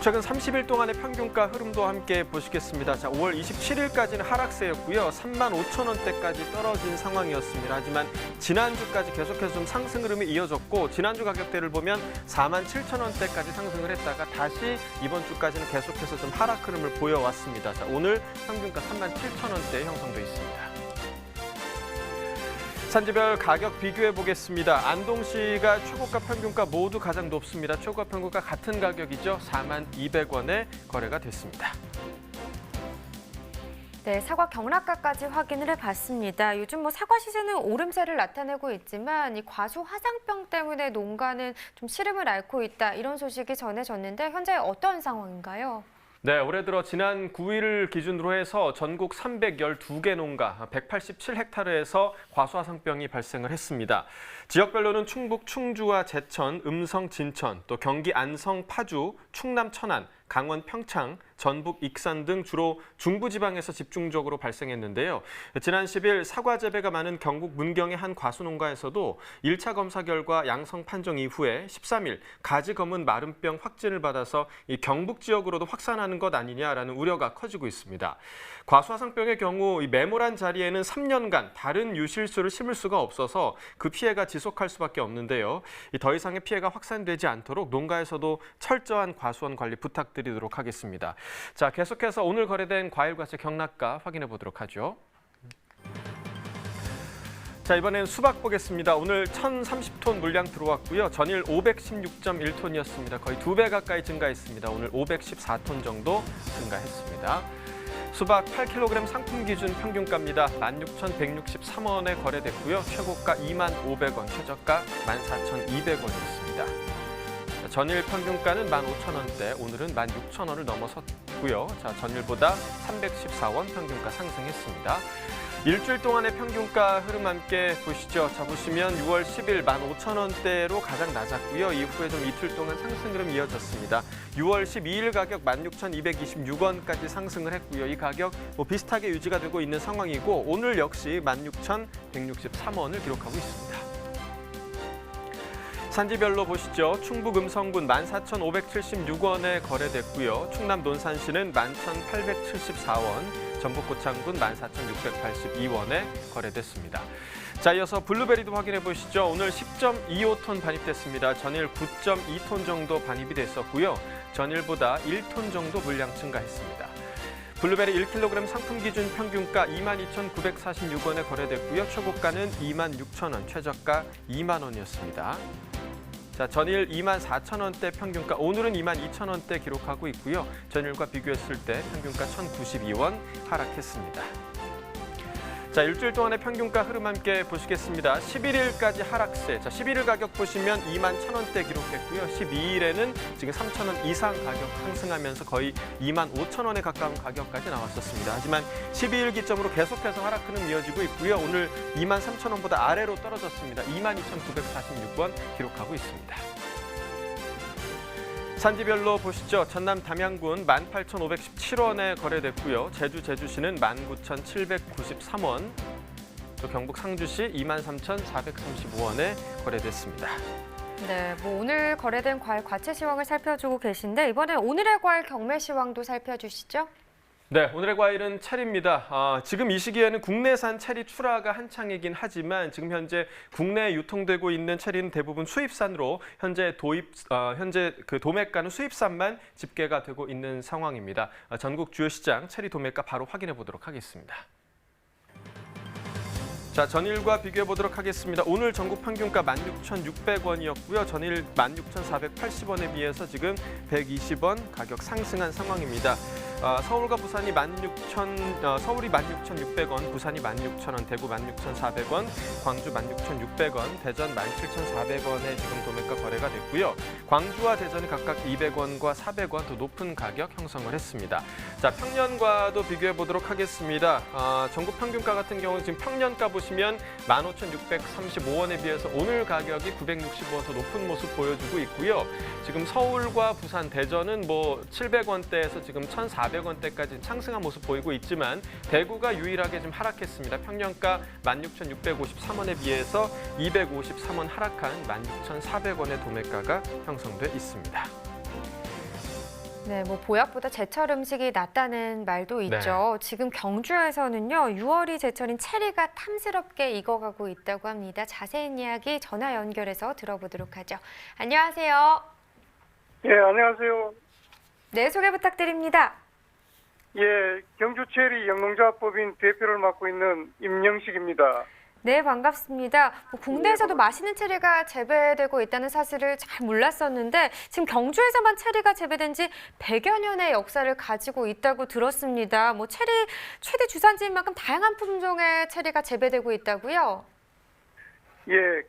최근 30일 동안의 평균가 흐름도 함께 보시겠습니다. 자, 5월 27일까지는 하락세였고요. 35,000원대까지 떨어진 상황이었습니다. 하지만 지난주까지 계속해서 좀 상승 흐름이 이어졌고 지난주 가격대를 보면 47,000원대까지 상승을 했다가 다시 이번 주까지는 계속해서 좀 하락 흐름을 보여왔습니다. 자, 오늘 평균가 37,000원대에 형성돼 있습니다. 산지별 가격 비교해 보겠습니다. 안동시가 최고가 평균가 모두 가장 높습니다. 최고가 평균가 같은 가격이죠. 42,200원에 거래가 됐습니다. 네, 사과 경락가까지 확인을 해봤습니다. 요즘 사과 시세는 오름세를 나타내고 있지만 이 과수 화상병 때문에 농가는 좀 시름을 앓고 있다, 이런 소식이 전해졌는데 현재 어떤 상황인가요? 네, 올해 들어 지난 9일을 기준으로 해서 전국 312개 농가 187헥타르에서 과수화상병이 발생을 했습니다. 지역별로는 충북 충주와 제천, 음성 진천, 또 경기 안성 파주, 충남 천안, 강원 평창, 전북 익산 등 주로 중부지방에서 집중적으로 발생했는데요. 지난 10일 사과 재배가 많은 경북 문경의 한 과수농가에서도 1차 검사 결과 양성 판정 이후에 13일 가지 검은 마름병 확진을 받아서 이 경북 지역으로도 확산하는 것 아니냐라는 우려가 커지고 있습니다. 과수화상병의 경우 이 매몰한 자리에는 3년간 다른 유실수를 심을 수가 없어서 그 피해가 지속할 수밖에 없는데요. 더 이상의 피해가 확산되지 않도록 농가에서도 철저한 과수원 관리 부탁드립니다. 드리도록 하겠습니다. 자, 계속해서 오늘 거래된 과일과채 경락가 확인해 보도록 하죠. 자, 이번엔 수박 보겠습니다. 오늘 1,030톤 물량 들어왔고요. 전일 516.1톤이었습니다. 거의 2배 가까이 증가했습니다. 오늘 514톤 정도 증가했습니다. 수박 8kg 상품 기준 평균가입니다. 16,163원에 거래됐고요. 최고가 25,500원, 최저가 14,200원이었습니다. 전일 평균가는 15,000원대, 오늘은 16,000원을 넘어섰고요. 자, 전일보다 314원 평균가 상승했습니다. 일주일 동안의 평균가 흐름 함께 보시죠. 자, 보시면 6월 10일 15,000원대로 가장 낮았고요. 이후에 좀 이틀 동안 상승 흐름 이어졌습니다. 6월 12일 가격 16,226원까지 상승을 했고요. 이 가격 비슷하게 유지가 되고 있는 상황이고 오늘 역시 16,163원을 기록하고 있습니다. 산지별로 보시죠. 충북 음성군 14,576원에 거래됐고요. 충남 논산시는 11,874원, 전북 고창군 14,682원에 거래됐습니다. 자, 이어서 블루베리도 확인해 보시죠. 오늘 10.25톤 반입됐습니다. 전일 9.2톤 정도 반입이 됐었고요. 전일보다 1톤 정도 물량 증가했습니다. 블루베리 1kg 상품 기준 평균가 22,946원에 거래됐고요. 최고가는 26,000원, 최저가 2만 원이었습니다. 자, 전일 24,000원대 평균가, 오늘은 22,000원대 기록하고 있고요. 전일과 비교했을 때 평균가 1,092원 하락했습니다. 자, 일주일 동안의 평균가 흐름 함께 보시겠습니다. 11일까지 하락세. 자, 11일 가격 보시면 21,000원대 기록했고요. 12일에는 지금 3,000원 이상 가격 상승하면서 거의 25,000원에 가까운 가격까지 나왔었습니다. 하지만 12일 기점으로 계속해서 하락 흐름 이어지고 있고요. 오늘 23,000원보다 아래로 떨어졌습니다. 22,946원 기록하고 있습니다. 산지별로 보시죠. 전남 담양군 18,517원에 거래됐고요. 제주시는 19,793원, 또 경북 상주시 23,435원에 거래됐습니다. 네, 오늘 거래된 과일 과채 시황을 살펴주고 계신데 이번엔 오늘의 과일 경매 시황도 살펴주시죠. 네, 오늘의 과일은 체리입니다. 지금 이 시기에는 국내산 체리 출하가 한창이긴 하지만 지금 현재 국내에 유통되고 있는 체리는 대부분 수입산으로 현재 그 도매가는 수입산만 집계가 되고 있는 상황입니다. 전국 주요 시장 체리 도매가 바로 확인해 보도록 하겠습니다. 자, 전일과 비교해 보도록 하겠습니다. 오늘 전국 평균가 16,600원이었고요. 전일 16,480원에 비해서 지금 120원 가격 상승한 상황입니다. 서울과 부산이 서울이 16,600원, 부산이 16,000원, 대구 16,400원, 광주 16,600원, 대전 17,400원에 지금 도매가 거래가 됐고요. 광주와 대전이 각각 200원과 400원 더 높은 가격 형성을 했습니다. 자, 평년과도 비교해 보도록 하겠습니다. 전국 평균가 같은 경우는 지금 평년가 보시면 15,635원에 비해서 오늘 가격이 965원 더 높은 모습 보여주고 있고요. 지금 서울과 부산, 대전은 700원대에서 지금 1,400원대까지 상승한 모습 보이고 있지만 대구가 유일하게 좀 하락했습니다. 평년가 16,653원에 비해서 253원 하락한 16,400원의 도매가가 형성돼 있습니다. 네, 보약보다 제철 음식이 낫다는 말도 있죠. 지금 경주에서는요, 6월이 제철인 체리가 탐스럽게 익어가고 있다고 합니다. 자세한 이야기 전화 연결해서 들어보도록 하죠. 안녕하세요. 예, 안녕하세요. 네, 소개 부탁드립니다. 예, 경주 체리 영농조합법인 대표를 맡고 있는 임영식입니다. 네, 반갑습니다. 국내에서도 맛있는 체리가 재배되고 있다는 사실을 잘 몰랐었는데 지금 경주에서만 체리가 재배된 지 100여 년의 역사를 가지고 있다고 들었습니다. 체리 최대 주산지인 만큼 다양한 품종의 체리가 재배되고 있다고요? 예,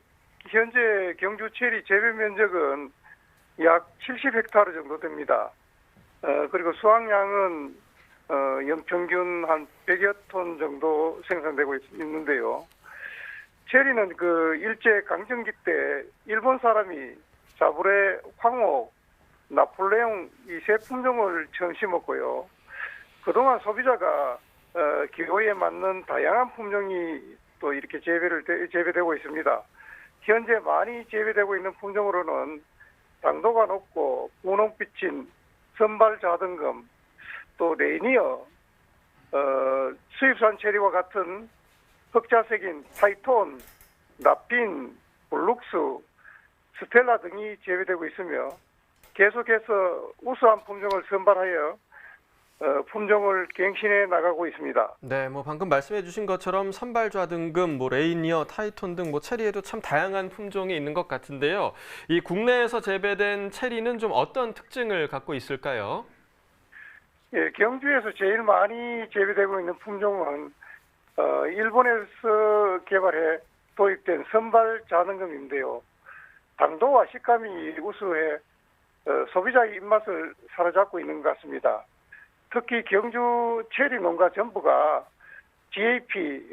현재 경주 체리 재배 면적은 약 70헥타르 정도 됩니다. 그리고 수확량은 연평균 한 100여 톤 정도 생산되고 있는데요. 체리는 일제 강점기 때 일본 사람이 자브레, 황옥, 나폴레옹 이 세 품종을 처음 심었고요. 그동안 소비자가 기호에 맞는 다양한 품종이 또 이렇게 재배되고 있습니다. 현재 많이 재배되고 있는 품종으로는 당도가 높고 분홍빛인 선발자등금, 또 레이니어, 수입산 체리와 같은 흑자색인 타이톤, 나핀, 블룩스, 스텔라 등이 재배되고 있으며 계속해서 우수한 품종을 선발하여 품종을 갱신해 나가고 있습니다. 네, 뭐 방금 말씀해 주신 것처럼 선발좌 등급, 뭐 레이니어, 타이톤 등 뭐 체리에도 참 다양한 품종이 있는 것 같은데요. 이 국내에서 재배된 체리는 좀 어떤 특징을 갖고 있을까요? 예, 경주에서 제일 많이 재배되고 있는 품종은 일본에서 개발해 도입된 선발 자능금인데요. 당도와 식감이 우수해 소비자의 입맛을 사로잡고 있는 것 같습니다. 특히 경주 체리 농가 전부가 GAP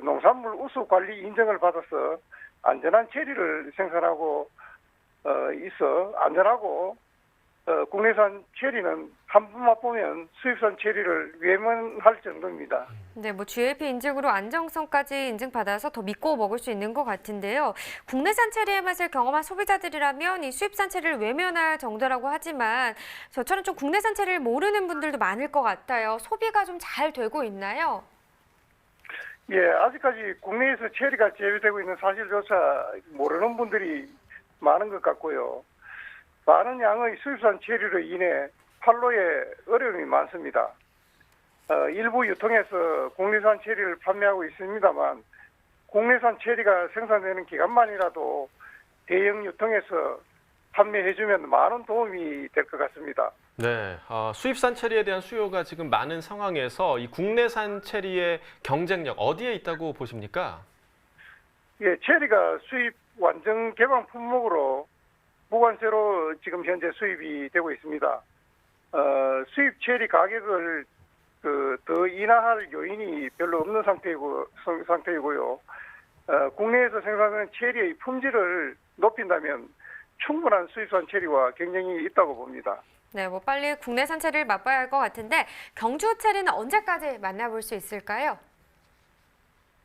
농산물 우수 관리 인증을 받아서 안전한 체리를 생산하고 있어 안전하고 국내산 체리는 한 번 맛보면 수입산 체리를 외면할 정도입니다. 네, 뭐 GAP 인증으로 안정성까지 인증받아서 더 믿고 먹을 수 있는 것 같은데요. 국내산 체리의 맛을 경험한 소비자들이라면 이 수입산 체리를 외면할 정도라고 하지만 저처럼 좀 국내산 체리를 모르는 분들도 많을 것 같아요. 소비가 좀 잘 되고 있나요? 예, 아직까지 국내에서 체리가 재배되고 있는 사실조차 모르는 분들이 많은 것 같고요. 많은 양의 수입산 체리로 인해 판로에 어려움이 많습니다. 일부 유통에서 국내산 체리를 판매하고 있습니다만 국내산 체리가 생산되는 기간만이라도 대형 유통에서 판매해주면 많은 도움이 될 것 같습니다. 네, 수입산 체리에 대한 수요가 지금 많은 상황에서 이 국내산 체리의 경쟁력 어디에 있다고 보십니까? 예, 체리가 수입 완전 개방 품목으로 무관세로 지금 현재 수입이 되고 있습니다. 수입 체리 가격을 더 인하할 요인이 별로 없는 상태이고요. 국내에서 생산하는 체리의 품질을 높인다면 충분한 수입산 체리와 경쟁이 있다고 봅니다. 네, 뭐 빨리 국내산 체리를 맛봐야 할 것 같은데 경주 체리는 언제까지 만나볼 수 있을까요?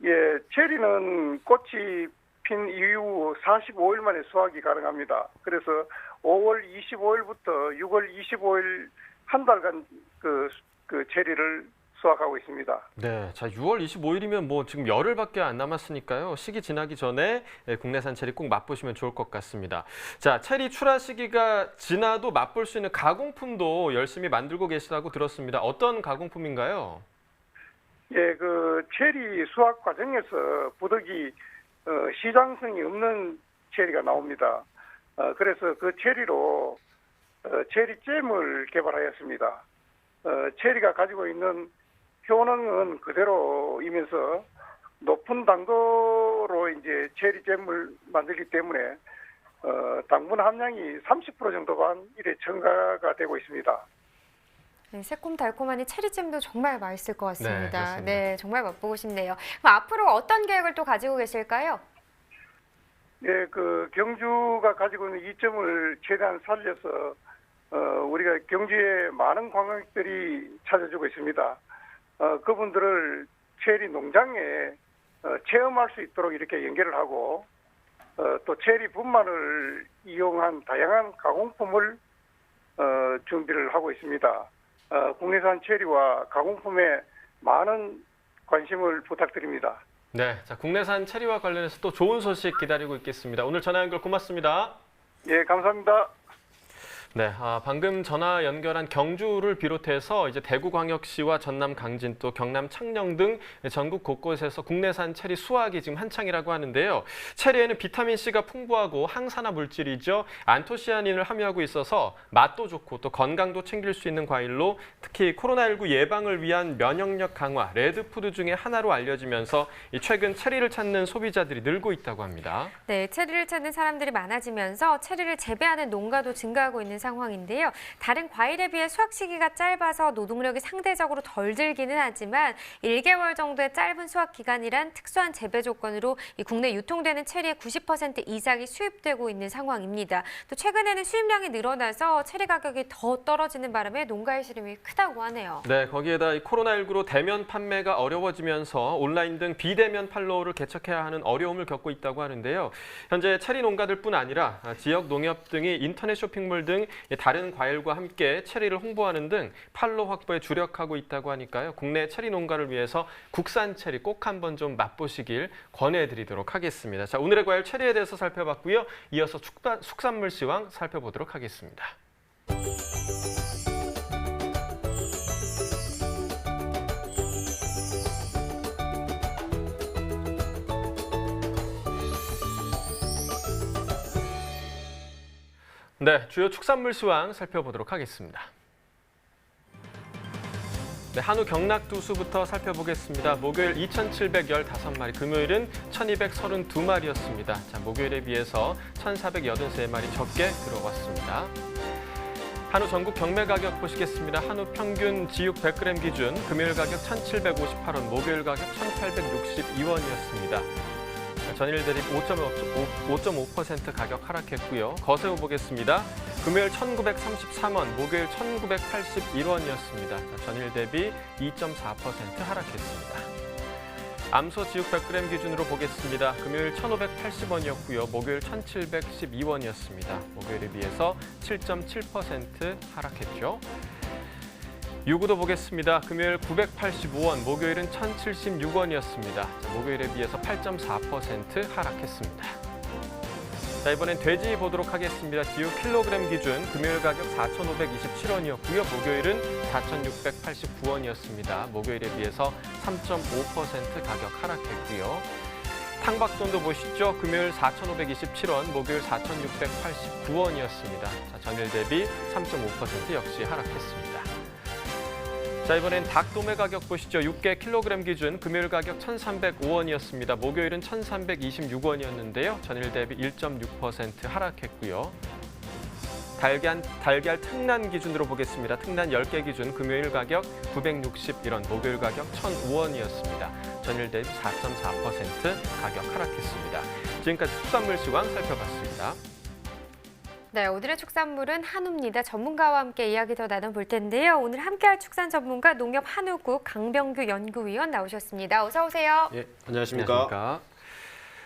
예, 체리는 꽃이 핀 이후 45일 만에 수확이 가능합니다. 그래서 5월 25일부터 6월 25일 한 달간 그 체리를 수확하고 있습니다. 네, 자 6월 25일이면 뭐 지금 열흘밖에 안 남았으니까요. 시기 지나기 전에 국내산 체리 꼭 맛보시면 좋을 것 같습니다. 자, 체리 출하 시기가 지나도 맛볼 수 있는 가공품도 열심히 만들고 계시다고 들었습니다. 어떤 가공품인가요? 예, 체리 수확 과정에서 부득이 시장성이 없는 체리가 나옵니다. 그래서 그 체리로 체리잼을 개발하였습니다. 체리가 가지고 있는 효능은 그대로이면서 높은 당도로 이제 체리잼을 만들기 때문에 당분 함량이 30% 정도만 이래 증가가 되고 있습니다. 네, 새콤달콤하니 체리잼도 정말 맛있을 것 같습니다. 네, 네, 정말 맛보고 싶네요. 그럼 앞으로 어떤 계획을 또 가지고 계실까요? 예, 경주가 가지고 있는 이점을 최대한 살려서 우리가 경주에 많은 관광객들이 찾아주고 있습니다. 그분들을 체리 농장에 체험할 수 있도록 이렇게 연결을 하고 또 체리 분말을 이용한 다양한 가공품을 준비를 하고 있습니다. 국내산 체리와 가공품에 많은 관심을 부탁드립니다. 네, 자 국내산 체리와 관련해서 또 좋은 소식 기다리고 있겠습니다. 오늘 전화 연결 고맙습니다. 예, 감사합니다. 네, 방금 전화 연결한 경주를 비롯해서 이제 대구광역시와 전남 강진 또 경남 창녕 등 전국 곳곳에서 국내산 체리 수확이 지금 한창이라고 하는데요. 체리에는 비타민C가 풍부하고 항산화 물질이죠. 안토시아닌을 함유하고 있어서 맛도 좋고 또 건강도 챙길 수 있는 과일로 특히 코로나19 예방을 위한 면역력 강화, 레드푸드 중에 하나로 알려지면서 최근 체리를 찾는 소비자들이 늘고 있다고 합니다. 네, 체리를 찾는 사람들이 많아지면서 체리를 재배하는 농가도 증가하고 있는 상황인데요. 다른 과일에 비해 수확 시기가 짧아서 노동력이 상대적으로 덜 들기는 하지만 1개월 정도의 짧은 수확 기간이란 특수한 재배 조건으로 이 국내 유통되는 체리의 90% 이상이 수입되고 있는 상황입니다. 또 최근에는 수입량이 늘어나서 체리 가격이 더 떨어지는 바람에 농가의 시름이 크다고 하네요. 네, 거기에다 이 코로나19로 대면 판매가 어려워지면서 온라인 등 비대면 판로를 개척해야 하는 어려움을 겪고 있다고 하는데요. 현재 체리 농가들뿐 아니라 지역 농협 등이 인터넷 쇼핑몰 등 다른 과일과 함께 체리를 홍보하는 등 판로 확보에 주력하고 있다고 하니까요. 국내 체리 농가를 위해서 국산 체리 꼭 한번 좀 맛보시길 권해드리도록 하겠습니다. 자, 오늘의 과일 체리에 대해서 살펴봤고요. 이어서 축산물 시황 살펴보도록 하겠습니다. 네, 주요 축산물 수황 살펴보도록 하겠습니다. 네, 한우 경락두수부터 살펴보겠습니다. 목요일 2,715마리, 금요일은 1,232마리였습니다. 자, 목요일에 비해서 1,483마리 적게 들어왔습니다. 한우 전국 경매 가격 보시겠습니다. 한우 평균 지육 100g 기준 금요일 가격 1,758원, 목요일 가격 1,862원이었습니다. 전일 대비 5.5% 가격 하락했고요. 거새우 보겠습니다. 금요일 1,933원, 목요일 1,981원이었습니다. 전일 대비 2.4% 하락했습니다. 암소 지육 100g 기준으로 보겠습니다. 금요일 1,580원이었고요. 목요일 1,712원이었습니다. 목요일에 비해서 7.7% 하락했죠. 유구도 보겠습니다. 금요일 985원, 목요일은 1,076원이었습니다. 목요일에 비해서 8.4% 하락했습니다. 자, 이번엔 돼지 보도록 하겠습니다. 지육 킬로그램 기준 금요일 가격 4,527원이었고요. 목요일은 4,689원이었습니다. 목요일에 비해서 3.5% 가격 하락했고요. 탕박돈도 보시죠. 금요일 4,527원, 목요일 4,689원이었습니다. 자, 전일 대비 3.5% 역시 하락했습니다. 자, 이번엔 닭 도매 가격 보시죠. 육개 킬로그램 기준 금요일 가격 1,305원이었습니다. 목요일은 1,326원이었는데요. 전일 대비 1.6% 하락했고요. 달걀 특란 기준으로 보겠습니다. 특란 10개 기준 금요일 가격 961원, 목요일 가격 1,005원이었습니다. 전일 대비 4.4% 가격 하락했습니다. 지금까지 축산물 시황 살펴봤습니다. 네, 오늘의 축산물은 한우입니다. 전문가와 함께 이야기 더 나눠볼 텐데요. 오늘 함께할 축산 전문가 농협 한우국 강병규 연구위원 나오셨습니다. 어서 오세요. 예, 안녕하십니까. 안녕하십니까.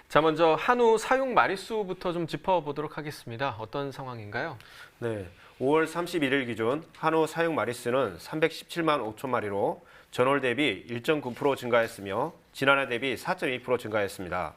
자, 먼저 한우 사용 마리수부터 좀 짚어보도록 하겠습니다. 어떤 상황인가요? 네, 5월 31일 기준 한우 사육 마리수는 317만 5천 마리로 전월 대비 1.9% 증가했으며 지난해 대비 4.2% 증가했습니다.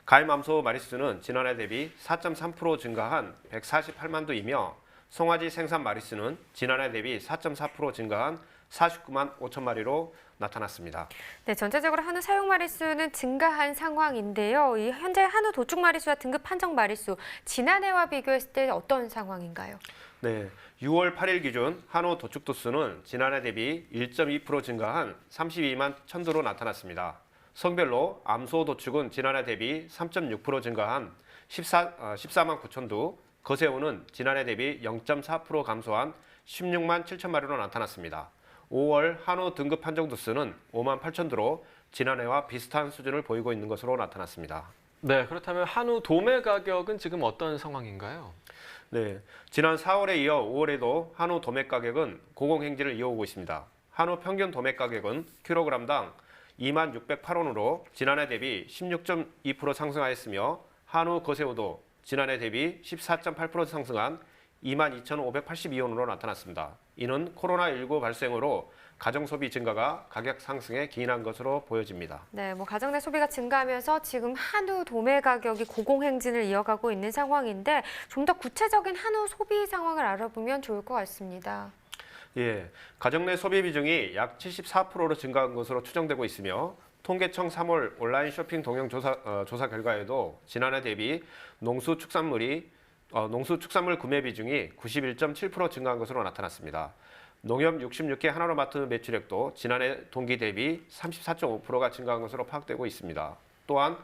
가임암소 마리수는 지난해 대비 4.3% 증가한 148만 두이며 송아지 생산 마리수는 지난해 대비 4.4% 증가한 49만 5천 마리로 나타났습니다. 네, 전체적으로 한우 사용 마리수는 증가한 상황인데요. 이 현재 한우 도축 마리수와 등급 판정 마리수 지난해와 비교했을 때 어떤 상황인가요? 네, 6월 8일 기준 한우 도축 도수는 지난해 대비 1.2% 증가한 32만 1,000두로 나타났습니다. 성별로 암소 도축은 지난해 대비 3.6% 증가한 14만 9천 두, 거새우는 지난해 대비 0.4% 감소한 16만 7천 마리로 나타났습니다. 5월 한우 등급 판정 두수는 5만 8천 두로 지난해와 비슷한 수준을 보이고 있는 것으로 나타났습니다. 네, 그렇다면 한우 도매 가격은 지금 어떤 상황인가요? 네, 지난 4월에 이어 5월에도 한우 도매 가격은 고공행진을 이어오고 있습니다. 한우 평균 도매 가격은 킬로그램당 2만 608원으로 지난해 대비 16.2% 상승하였으며 한우 거새우도 지난해 대비 14.8% 상승한 2만 2,582원으로 나타났습니다. 이는 코로나19 발생으로 가정 소비 증가가 가격 상승에 기인한 것으로 보여집니다. 네, 가정 내 소비가 증가하면서 지금 한우 도매 가격이 고공행진을 이어가고 있는 상황인데 좀 더 구체적인 한우 소비 상황을 알아보면 좋을 것 같습니다. 예, 가정 내 소비 비중이 약 74%로 증가한 것으로 추정되고 있으며 통계청 3월 온라인 쇼핑 동향 조사 결과에도 지난해 대비 농수축산물 구매 비중이 91.7% 증가한 것으로 나타났습니다. 농협 66개 하나로마트 매출액도 지난해 동기 대비 34.5%가 증가한 것으로 파악되고 있습니다. 또한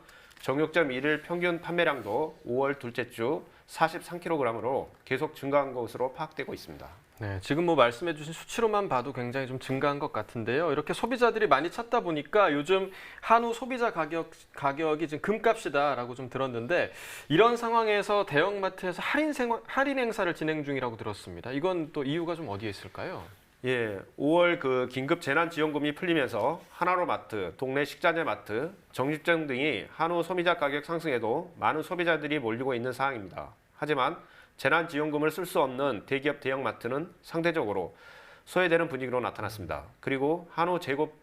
정육점 1일 평균 판매량도 5월 둘째 주 43kg으로 계속 증가한 것으로 파악되고 있습니다. 네, 지금 말씀해 주신 수치로만 봐도 굉장히 좀 증가한 것 같은데요. 이렇게 소비자들이 많이 찾다 보니까 요즘 한우 소비자 가격이 지금 금값이다라고 좀 들었는데 이런 상황에서 대형마트에서 할인 행사를 진행 중이라고 들었습니다. 이건 또 이유가 좀 어디에 있을까요? 예, 5월 긴급 재난지원금이 풀리면서 하나로마트, 동네 식자재 마트, 정육점 등이 한우 소비자 가격 상승에도 많은 소비자들이 몰리고 있는 상황입니다. 하지만 재난지원금을 쓸 수 없는 대기업 대형마트는 상대적으로 소외되는 분위기로 나타났습니다. 그리고 한우 재고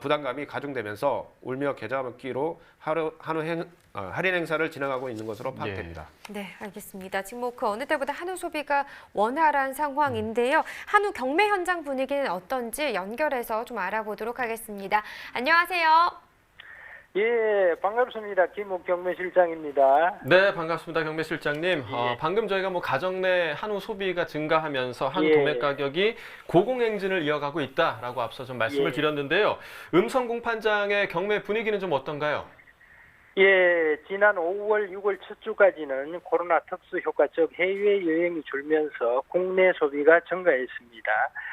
부담감이 가중되면서 울며 겨자 먹기로 한우 할인 행사를 진행하고 있는 것으로 파악됩니다. 네, 알겠습니다. 지금 그 어느 때보다 한우 소비가 원활한 상황인데요. 한우 경매 현장 분위기는 어떤지 연결해서 좀 알아보도록 하겠습니다. 안녕하세요. 예, 반갑습니다. 김욱 경매실장입니다. 네, 반갑습니다. 경매 실장님. 방금 저희가 뭐 가정 내 한우 소비가 증가하면서 한우 예. 도매 가격이 고공행진을 이어가고 있다라고 앞서 좀 말씀을 예. 드렸는데요. 음성 공판장의 경매 분위기는 좀 어떤가요? 예, 지난 5월, 6월 첫 주까지는 코로나 특수 효과, 즉 해외 여행이 줄면서 국내 소비가 증가했습니다.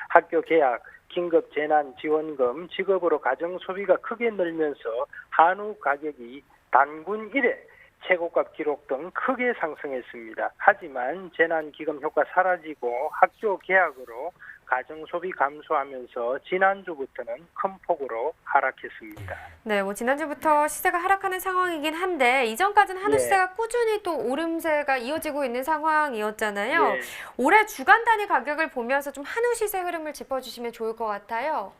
학교 개학, 긴급 재난 지원금, 직업으로 가정 소비가 크게 늘면서 한우 가격이 단군 이래 최고값 기록 등 크게 상승했습니다. 하지만 재난기금 효과 사라지고 학교 개학으로 가정 소비 감소하면서 지난주부터는 큰 폭으로 하락했습니다. 네, 뭐 지난주부터 시세가 하락하는 상황이긴 한데 이전까지는 한우 예. 시세가 꾸준히 또 오름세가 이어지고 있는 상황이었잖아요. 예. 올해 주간 단위 가격을 보면서 좀 한우 시세 흐름을 짚어주시면 좋을 것 같아요.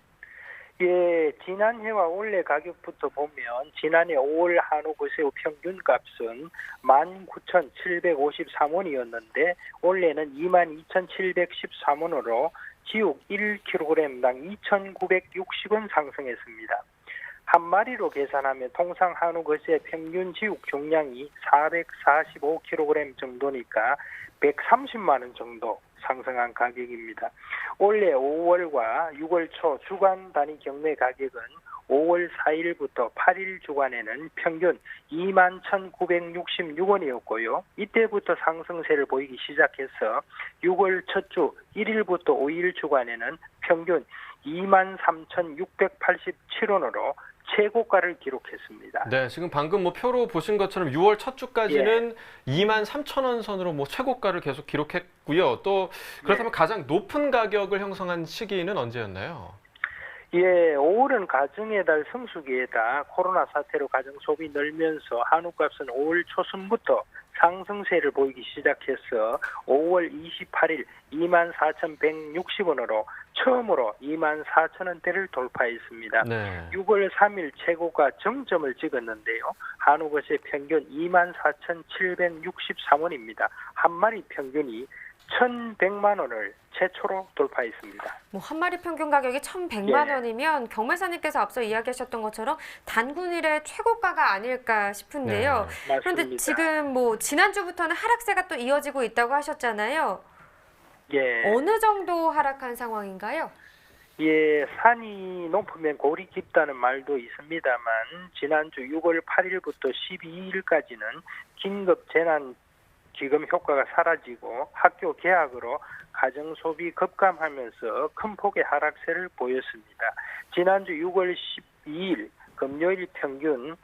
예, 지난해와 올해 가격부터 보면 지난해 5월 한우 구새우 평균 값은 19,753원이었는데 올해는 22,713원으로 지육 1kg당 2,960원 상승했습니다. 한 마리로 계산하면 통상 한우 것의 평균 지육 종량이 445kg 정도니까 130만 원 정도 상승한 가격입니다. 올해 5월과 6월 초 주간 단위 경매 가격은 5월 4일부터 8일 주간에는 평균 21,966원이었고요. 이때부터 상승세를 보이기 시작해서 6월 첫 주 1일부터 5일 주간에는 평균 23,687원으로 최고가를 기록했습니다. 네, 지금 방금 뭐 표로 보신 것처럼 6월 첫 주까지는 23,000원 선으로 뭐 최고가를 계속 기록했고요. 또 그렇다면 가장 높은 가격을 형성한 시기는 언제였나요? 예, 5월은 가정의 달 성수기에다 코로나 사태로 가정 소비 늘면서 한우값은 5월 초순부터 상승세를 보이기 시작해서 5월 28일 24,160원으로 처음으로 24,000원대를 돌파했습니다. 네. 6월 3일 최고가 정점을 찍었는데요. 한우것의 평균 24,763원입니다. 한 마리 평균이 1,100만 원을 최초로 돌파했습니다. 뭐 한 마리 평균 가격이 1,100만 예. 원이면 경매사님께서 앞서 이야기하셨던 것처럼 단군 일의 최고가가 아닐까 싶은데요. 네, 그런데 맞습니다. 지금 뭐 지난주부터는 하락세가 또 이어지고 있다고 하셨잖아요. 예. 어느 정도 하락한 상황인가요? 예, 산이 높으면 골이 깊다는 말도 있습니다만 지난주 6월 8일부터 12일까지는 긴급 재난 기금 효과가 사라지고 학교 개학으로 가정 소비 급감하면서 큰 폭의 하락세를 보였습니다. 지난주 6월 12일 금요일 평균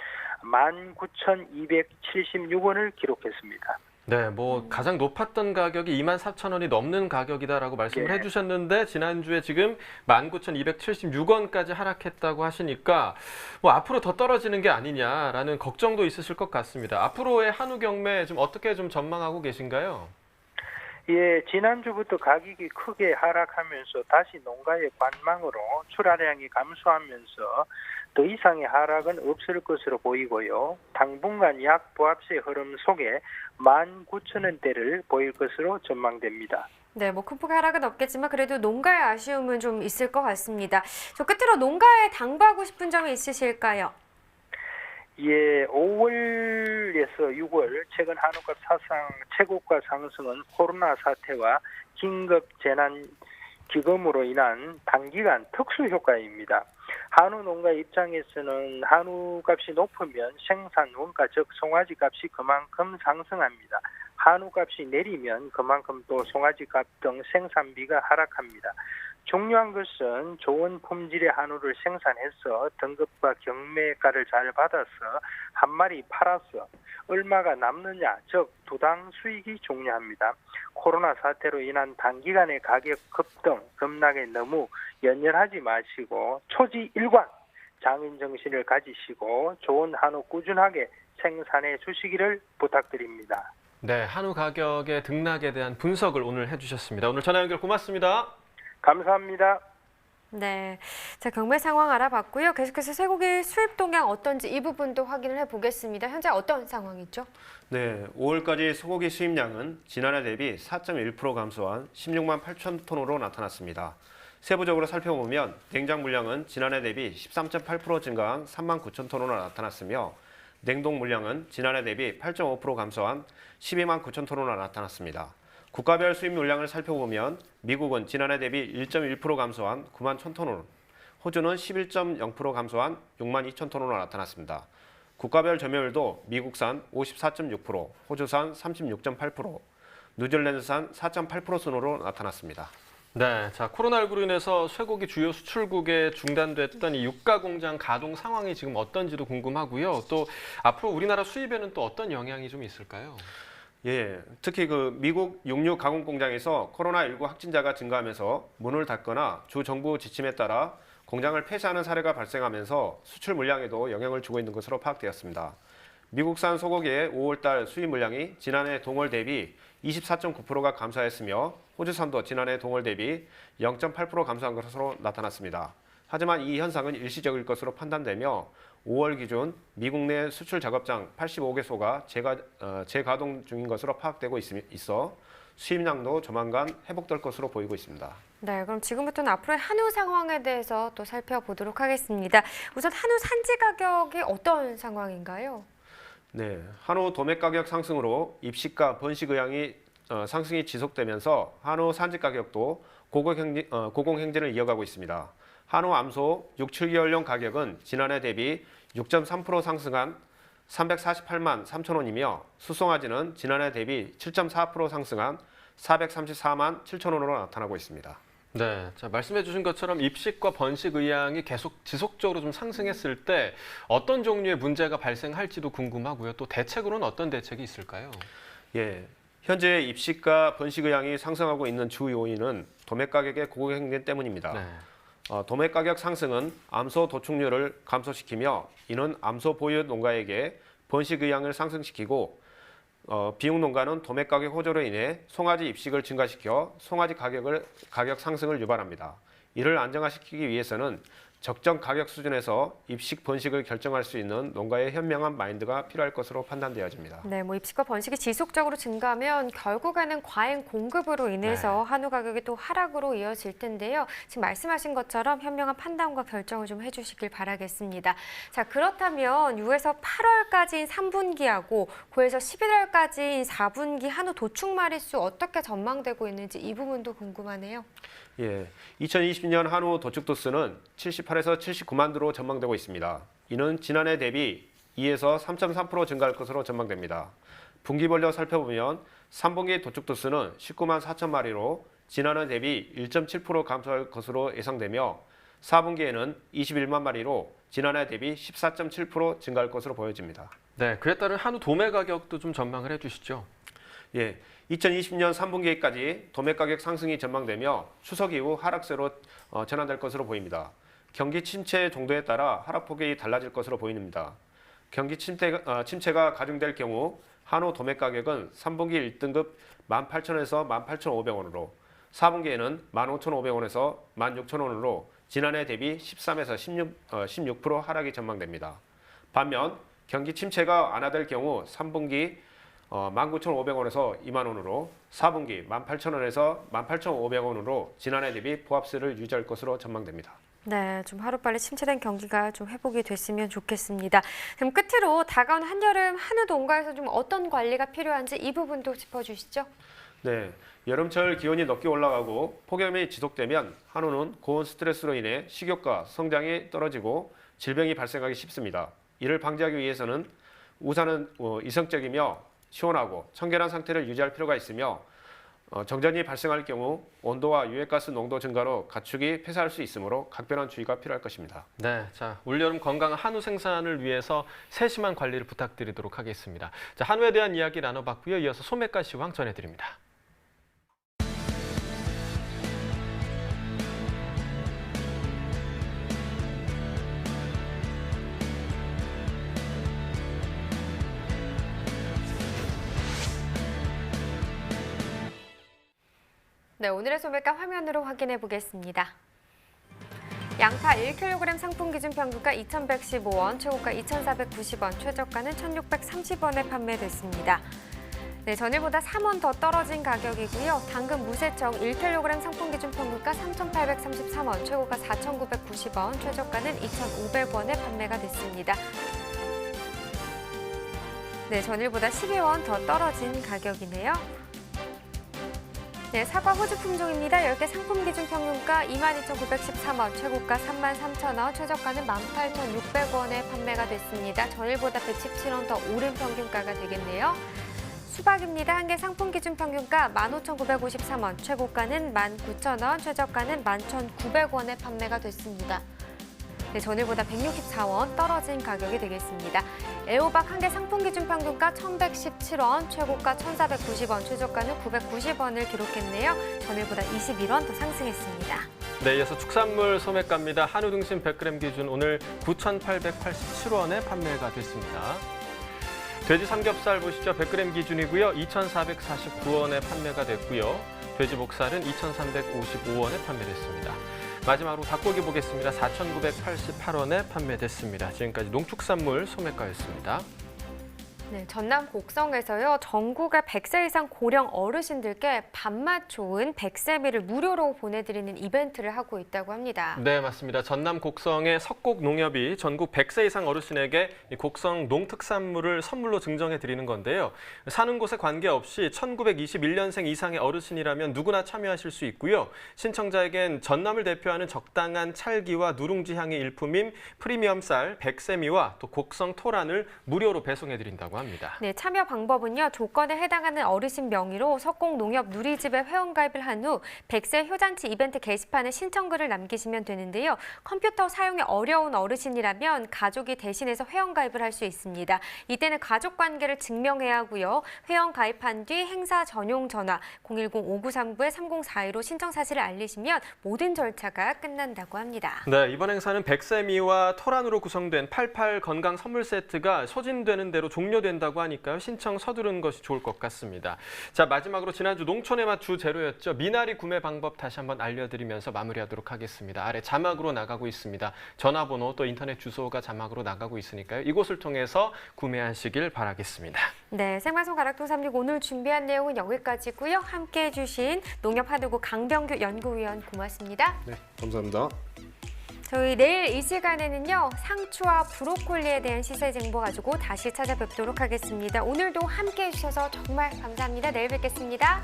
19,276원을 기록했습니다. 네, 뭐 가장 높았던 가격이 24,000원이 넘는 가격이다라고 말씀을 예. 해주셨는데 지난주에 지금 19,276원까지 하락했다고 하시니까 뭐 앞으로 더 떨어지는 게 아니냐라는 걱정도 있으실 것 같습니다. 앞으로의 한우 경매 좀 어떻게 좀 전망하고 계신가요? 예, 지난주부터 가격이 크게 하락하면서 다시 농가의 관망으로 출하량이 감소하면서 더 이상의 하락은 없을 것으로 보이고요. 당분간 약 보합세 흐름 속에 19,000원대를 보일 것으로 전망됩니다. 네, 뭐 큰 폭의 하락은 없겠지만 그래도 농가의 아쉬움은 좀 있을 것 같습니다. 저 끝으로 농가에 당부하고 싶은 점이 있으실까요? 예, 5월에서 6월 최근 한우값 사상 최고가 상승은 코로나 사태와 긴급 재난 기금으로 인한 단기간 특수 효과입니다. 한우 농가 입장에서는 한우 값이 높으면 생산 원가 즉 송아지 값이 그만큼 상승합니다. 한우 값이 내리면 그만큼 또 송아지 값 등 생산비가 하락합니다. 중요한 것은 좋은 품질의 한우를 생산해서 등급과 경매가를 잘 받아서 한 마리 팔아서 얼마가 남느냐, 즉 두당 수익이 중요합니다. 코로나 사태로 인한 단기간의 가격 급등, 급락에 너무 연연하지 마시고 초지일관, 장인 정신을 가지시고 좋은 한우 꾸준하게 생산해 주시기를 부탁드립니다. 네, 한우 가격의 등락에 대한 분석을 오늘 해주셨습니다. 오늘 전화 연결 고맙습니다. 감사합니다. 네, 자 경매 상황 알아봤고요. 계속해서 쇠고기 수입 동향 어떤지 이 부분도 확인을 해보겠습니다. 현재 어떤 상황이죠? 네, 5월까지 소고기 수입량은 지난해 대비 4.1% 감소한 16만 8천 톤으로 나타났습니다. 세부적으로 살펴보면 냉장 물량은 지난해 대비 13.8% 증가한 39,000톤으로 나타났으며 냉동 물량은 지난해 대비 8.5% 감소한 129,000톤으로 나타났습니다. 국가별 수입 물량을 살펴보면 미국은 지난해 대비 1.1% 감소한 91,000톤으로, 호주는 11.0% 감소한 62,000톤으로 나타났습니다. 국가별 점유율도 미국산 54.6%, 호주산 36.8%, 뉴질랜드산 4.8% 순으로 나타났습니다. 네, 자 코로나19로 인해서 쇠고기 주요 수출국에 중단됐던 이 육가 공장 가동 상황이 지금 어떤지도 궁금하고요. 또 앞으로 우리나라 수입에는 또 어떤 영향이 좀 있을까요? 예, 특히 미국 육류 가공 공장에서 코로나19 확진자가 증가하면서 문을 닫거나 주 정부 지침에 따라 공장을 폐쇄하는 사례가 발생하면서 수출 물량에도 영향을 주고 있는 것으로 파악되었습니다. 미국산 소고기의 5월달 수입 물량이 지난해 동월 대비 24.9%가 감소했으며 호주산도 지난해 동월 대비 0.8% 감소한 것으로 나타났습니다. 하지만 이 현상은 일시적일 것으로 판단되며 5월 기준 미국 내 수출 작업장 85개소가 재가동 중인 것으로 파악되고 있어 수입량도 조만간 회복될 것으로 보이고 있습니다. 네, 그럼 지금부터는 앞으로의 한우 상황에 대해서 또 살펴보도록 하겠습니다. 우선 한우 산지 가격이 어떤 상황인가요? 네, 한우 도매 가격 상승으로 입식과 번식 의향이 상승이 지속되면서 한우 산지 가격도 고공행진을 이어가고 있습니다. 한우 암소 6, 7개월용 가격은 지난해 대비 6.3% 상승한 348만 3천 원이며 수송아지는 지난해 대비 7.4% 상승한 434만 7천 원으로 나타나고 있습니다. 네, 자 말씀해 주신 것처럼 입식과 번식 의향이 계속 지속적으로 좀 상승했을 때 어떤 종류의 문제가 발생할지도 궁금하고요. 또 대책으로는 어떤 대책이 있을까요? 예, 현재 입식과 번식 의향이 상승하고 있는 주 요인은 도매 가격의 고공행진 때문입니다. 네. 도매 가격 상승은 암소 도축률을 감소시키며 이는 암소 보유 농가에게 번식 의향을 상승시키고 비육 농가는 도매 가격 호조로 인해 송아지 입식을 증가시켜 송아지 가격 상승을 유발합니다. 이를 안정화시키기 위해서는 적정 가격 수준에서 입식 번식을 결정할 수 있는 농가의 현명한 마인드가 필요할 것으로 판단되어집니다. 네, 입식과 번식이 지속적으로 증가하면 결국에는 과잉 공급으로 인해서 한우 가격이 또 하락으로 이어질 텐데요. 지금 말씀하신 것처럼 현명한 판단과 결정을 좀 해주시길 바라겠습니다. 자, 그렇다면 6에서 8월까지인 3분기하고 9에서 11월까지인 4분기 한우 도축 마리수 어떻게 전망되고 있는지 이 부분도 궁금하네요. 예, 2020년 한우 도축 도수는 78에서 79만 두로 전망되고 있습니다. 이는 지난해 대비 2에서 3.3% 증가할 것으로 전망됩니다. 분기별로 살펴보면 3분기 도축 도수는 19만 4천 마리로 지난해 대비 1.7% 감소할 것으로 예상되며 4분기에는 21만 마리로 지난해 대비 14.7% 증가할 것으로 보여집니다. 네, 그에 따른 한우 도매 가격도 좀 전망을 해주시죠. 예, 2020년 3분기까지 도매 가격 상승이 전망되며 추석 이후 하락세로 전환될 것으로 보입니다. 경기 침체 정도에 따라 하락폭이 달라질 것으로 보입니다. 경기 침체가 가중될 경우 한우 도매 가격은 3분기 1등급 18,000원에서 18,500원으로 4분기에는 15,500원에서 16,000원으로 지난해 대비 13에서 16% 하락이 전망됩니다. 반면 경기 침체가 완화될 경우 3분기 19,500원에서 2만 원으로 4분기 18,000원에서 18,500원으로 지난해 대비 보합세를 유지할 것으로 전망됩니다. 네, 좀 하루빨리 침체된 경기가 좀 회복이 됐으면 좋겠습니다. 그럼 끝으로 다가온 한여름 한우 농가에서 좀 어떤 관리가 필요한지 이 부분도 짚어주시죠. 네, 여름철 기온이 높게 올라가고 폭염이 지속되면 한우는 고온 스트레스로 인해 식욕과 성장이 떨어지고 질병이 발생하기 쉽습니다. 이를 방지하기 위해서는 우산은 이성적이며 시원하고 청결한 상태를 유지할 필요가 있으며 정전이 발생할 경우 온도와 유해가스 농도 증가로 가축이 폐사할 수 있으므로 각별한 주의가 필요할 것입니다. 네, 자 올여름 건강한 한우 생산을 위해서 세심한 관리를 부탁드리도록 하겠습니다. 자, 한우에 대한 이야기 나눠봤고요. 이어서 소매가 시황 전해드립니다. 네, 오늘의 소매가 화면으로 확인해 보겠습니다. 양파 1kg 상품 기준 평균가 2,115원, 최고가 2,490원, 최저가는 1,630원에 판매됐습니다. 네, 전일보다 3원 더 떨어진 가격이고요. 당근 무쇠청 1kg 상품 기준 평균가 3,833원, 최고가 4,990원, 최저가는 2,500원에 판매가 됐습니다. 네, 전일보다 12원 더 떨어진 가격이네요. 네, 사과 호주 품종입니다. 10개 상품 기준 평균가 22,913원, 최고가 33,000원, 최저가는 18,600원에 판매가 됐습니다. 전일보다 117원 더 오른 평균가가 되겠네요. 수박입니다. 한 개 상품 기준 평균가 15,953원, 최고가는 19,000원, 최저가는 11,900원에 판매가 됐습니다. 네, 전일보다 164원 떨어진 가격이 되겠습니다. 애호박 한 개 상품 기준 평균가 1,117원, 최고가 1,490원, 최저가는 990원을 기록했네요. 전일보다 21원 더 상승했습니다. 네, 이어서 축산물 소매가입니다. 한우 등심 100g 기준 오늘 9,887원에 판매가 됐습니다. 돼지 삼겹살 보시죠. 100g 기준이고요. 2,449원에 판매가 됐고요. 돼지 목살은 2,355원에 판매됐습니다. 마지막으로 닭고기 보겠습니다. 4,988원에 판매됐습니다. 지금까지 농축산물 소매가였습니다. 네, 전남 곡성에서요. 전국의 100세 이상 고령 어르신들께 밥맛 좋은 백세미를 무료로 보내드리는 이벤트를 하고 있다고 합니다. 네, 맞습니다. 전남 곡성의 석곡농협이 전국 100세 이상 어르신에게 이 곡성 농특산물을 선물로 증정해 드리는 건데요. 사는 곳에 관계없이 1921년생 이상의 어르신이라면 누구나 참여하실 수 있고요. 신청자에겐 전남을 대표하는 적당한 찰기와 누룽지 향이 일품인 프리미엄 쌀 백세미와 또 곡성 토란을 무료로 배송해 드린다고 합니다. 네, 참여 방법은요. 조건에 해당하는 어르신 명의로 석곡농협 누리집에 회원가입을 한 후 100세 효잔치 이벤트 게시판에 신청글을 남기시면 되는데요. 컴퓨터 사용이 어려운 어르신이라면 가족이 대신해서 회원가입을 할 수 있습니다. 이때는 가족관계를 증명해야 하고요. 회원가입한 뒤 행사 전용 전화 010-5939-3042로 신청 사실을 알리시면 모든 절차가 끝난다고 합니다. 네, 이번 행사는 백세미와 토란으로 구성된 88 건강 선물 세트가 소진되는 대로 종료된다고 하니까요. 신청 서두르는 것이 좋을 것 같습니다. 자, 마지막으로 지난주 농촌의 맛 주 재료였죠. 미나리 구매 방법 다시 한번 알려드리면서 마무리하도록 하겠습니다. 아래 자막으로 나가고 있습니다. 전화번호 또 인터넷 주소가 자막으로 나가고 있으니까요. 이곳을 통해서 구매하시길 바라겠습니다. 네, 생방송 가락동 36 오늘 준비한 내용은 여기까지고요. 함께해 주신 농협하누구 강병규 연구위원 고맙습니다. 네, 감사합니다. 저희 내일 이 시간에는요. 상추와 브로콜리에 대한 시세 정보 가지고 다시 찾아뵙도록 하겠습니다. 오늘도 함께해 주셔서 정말 감사합니다. 내일 뵙겠습니다.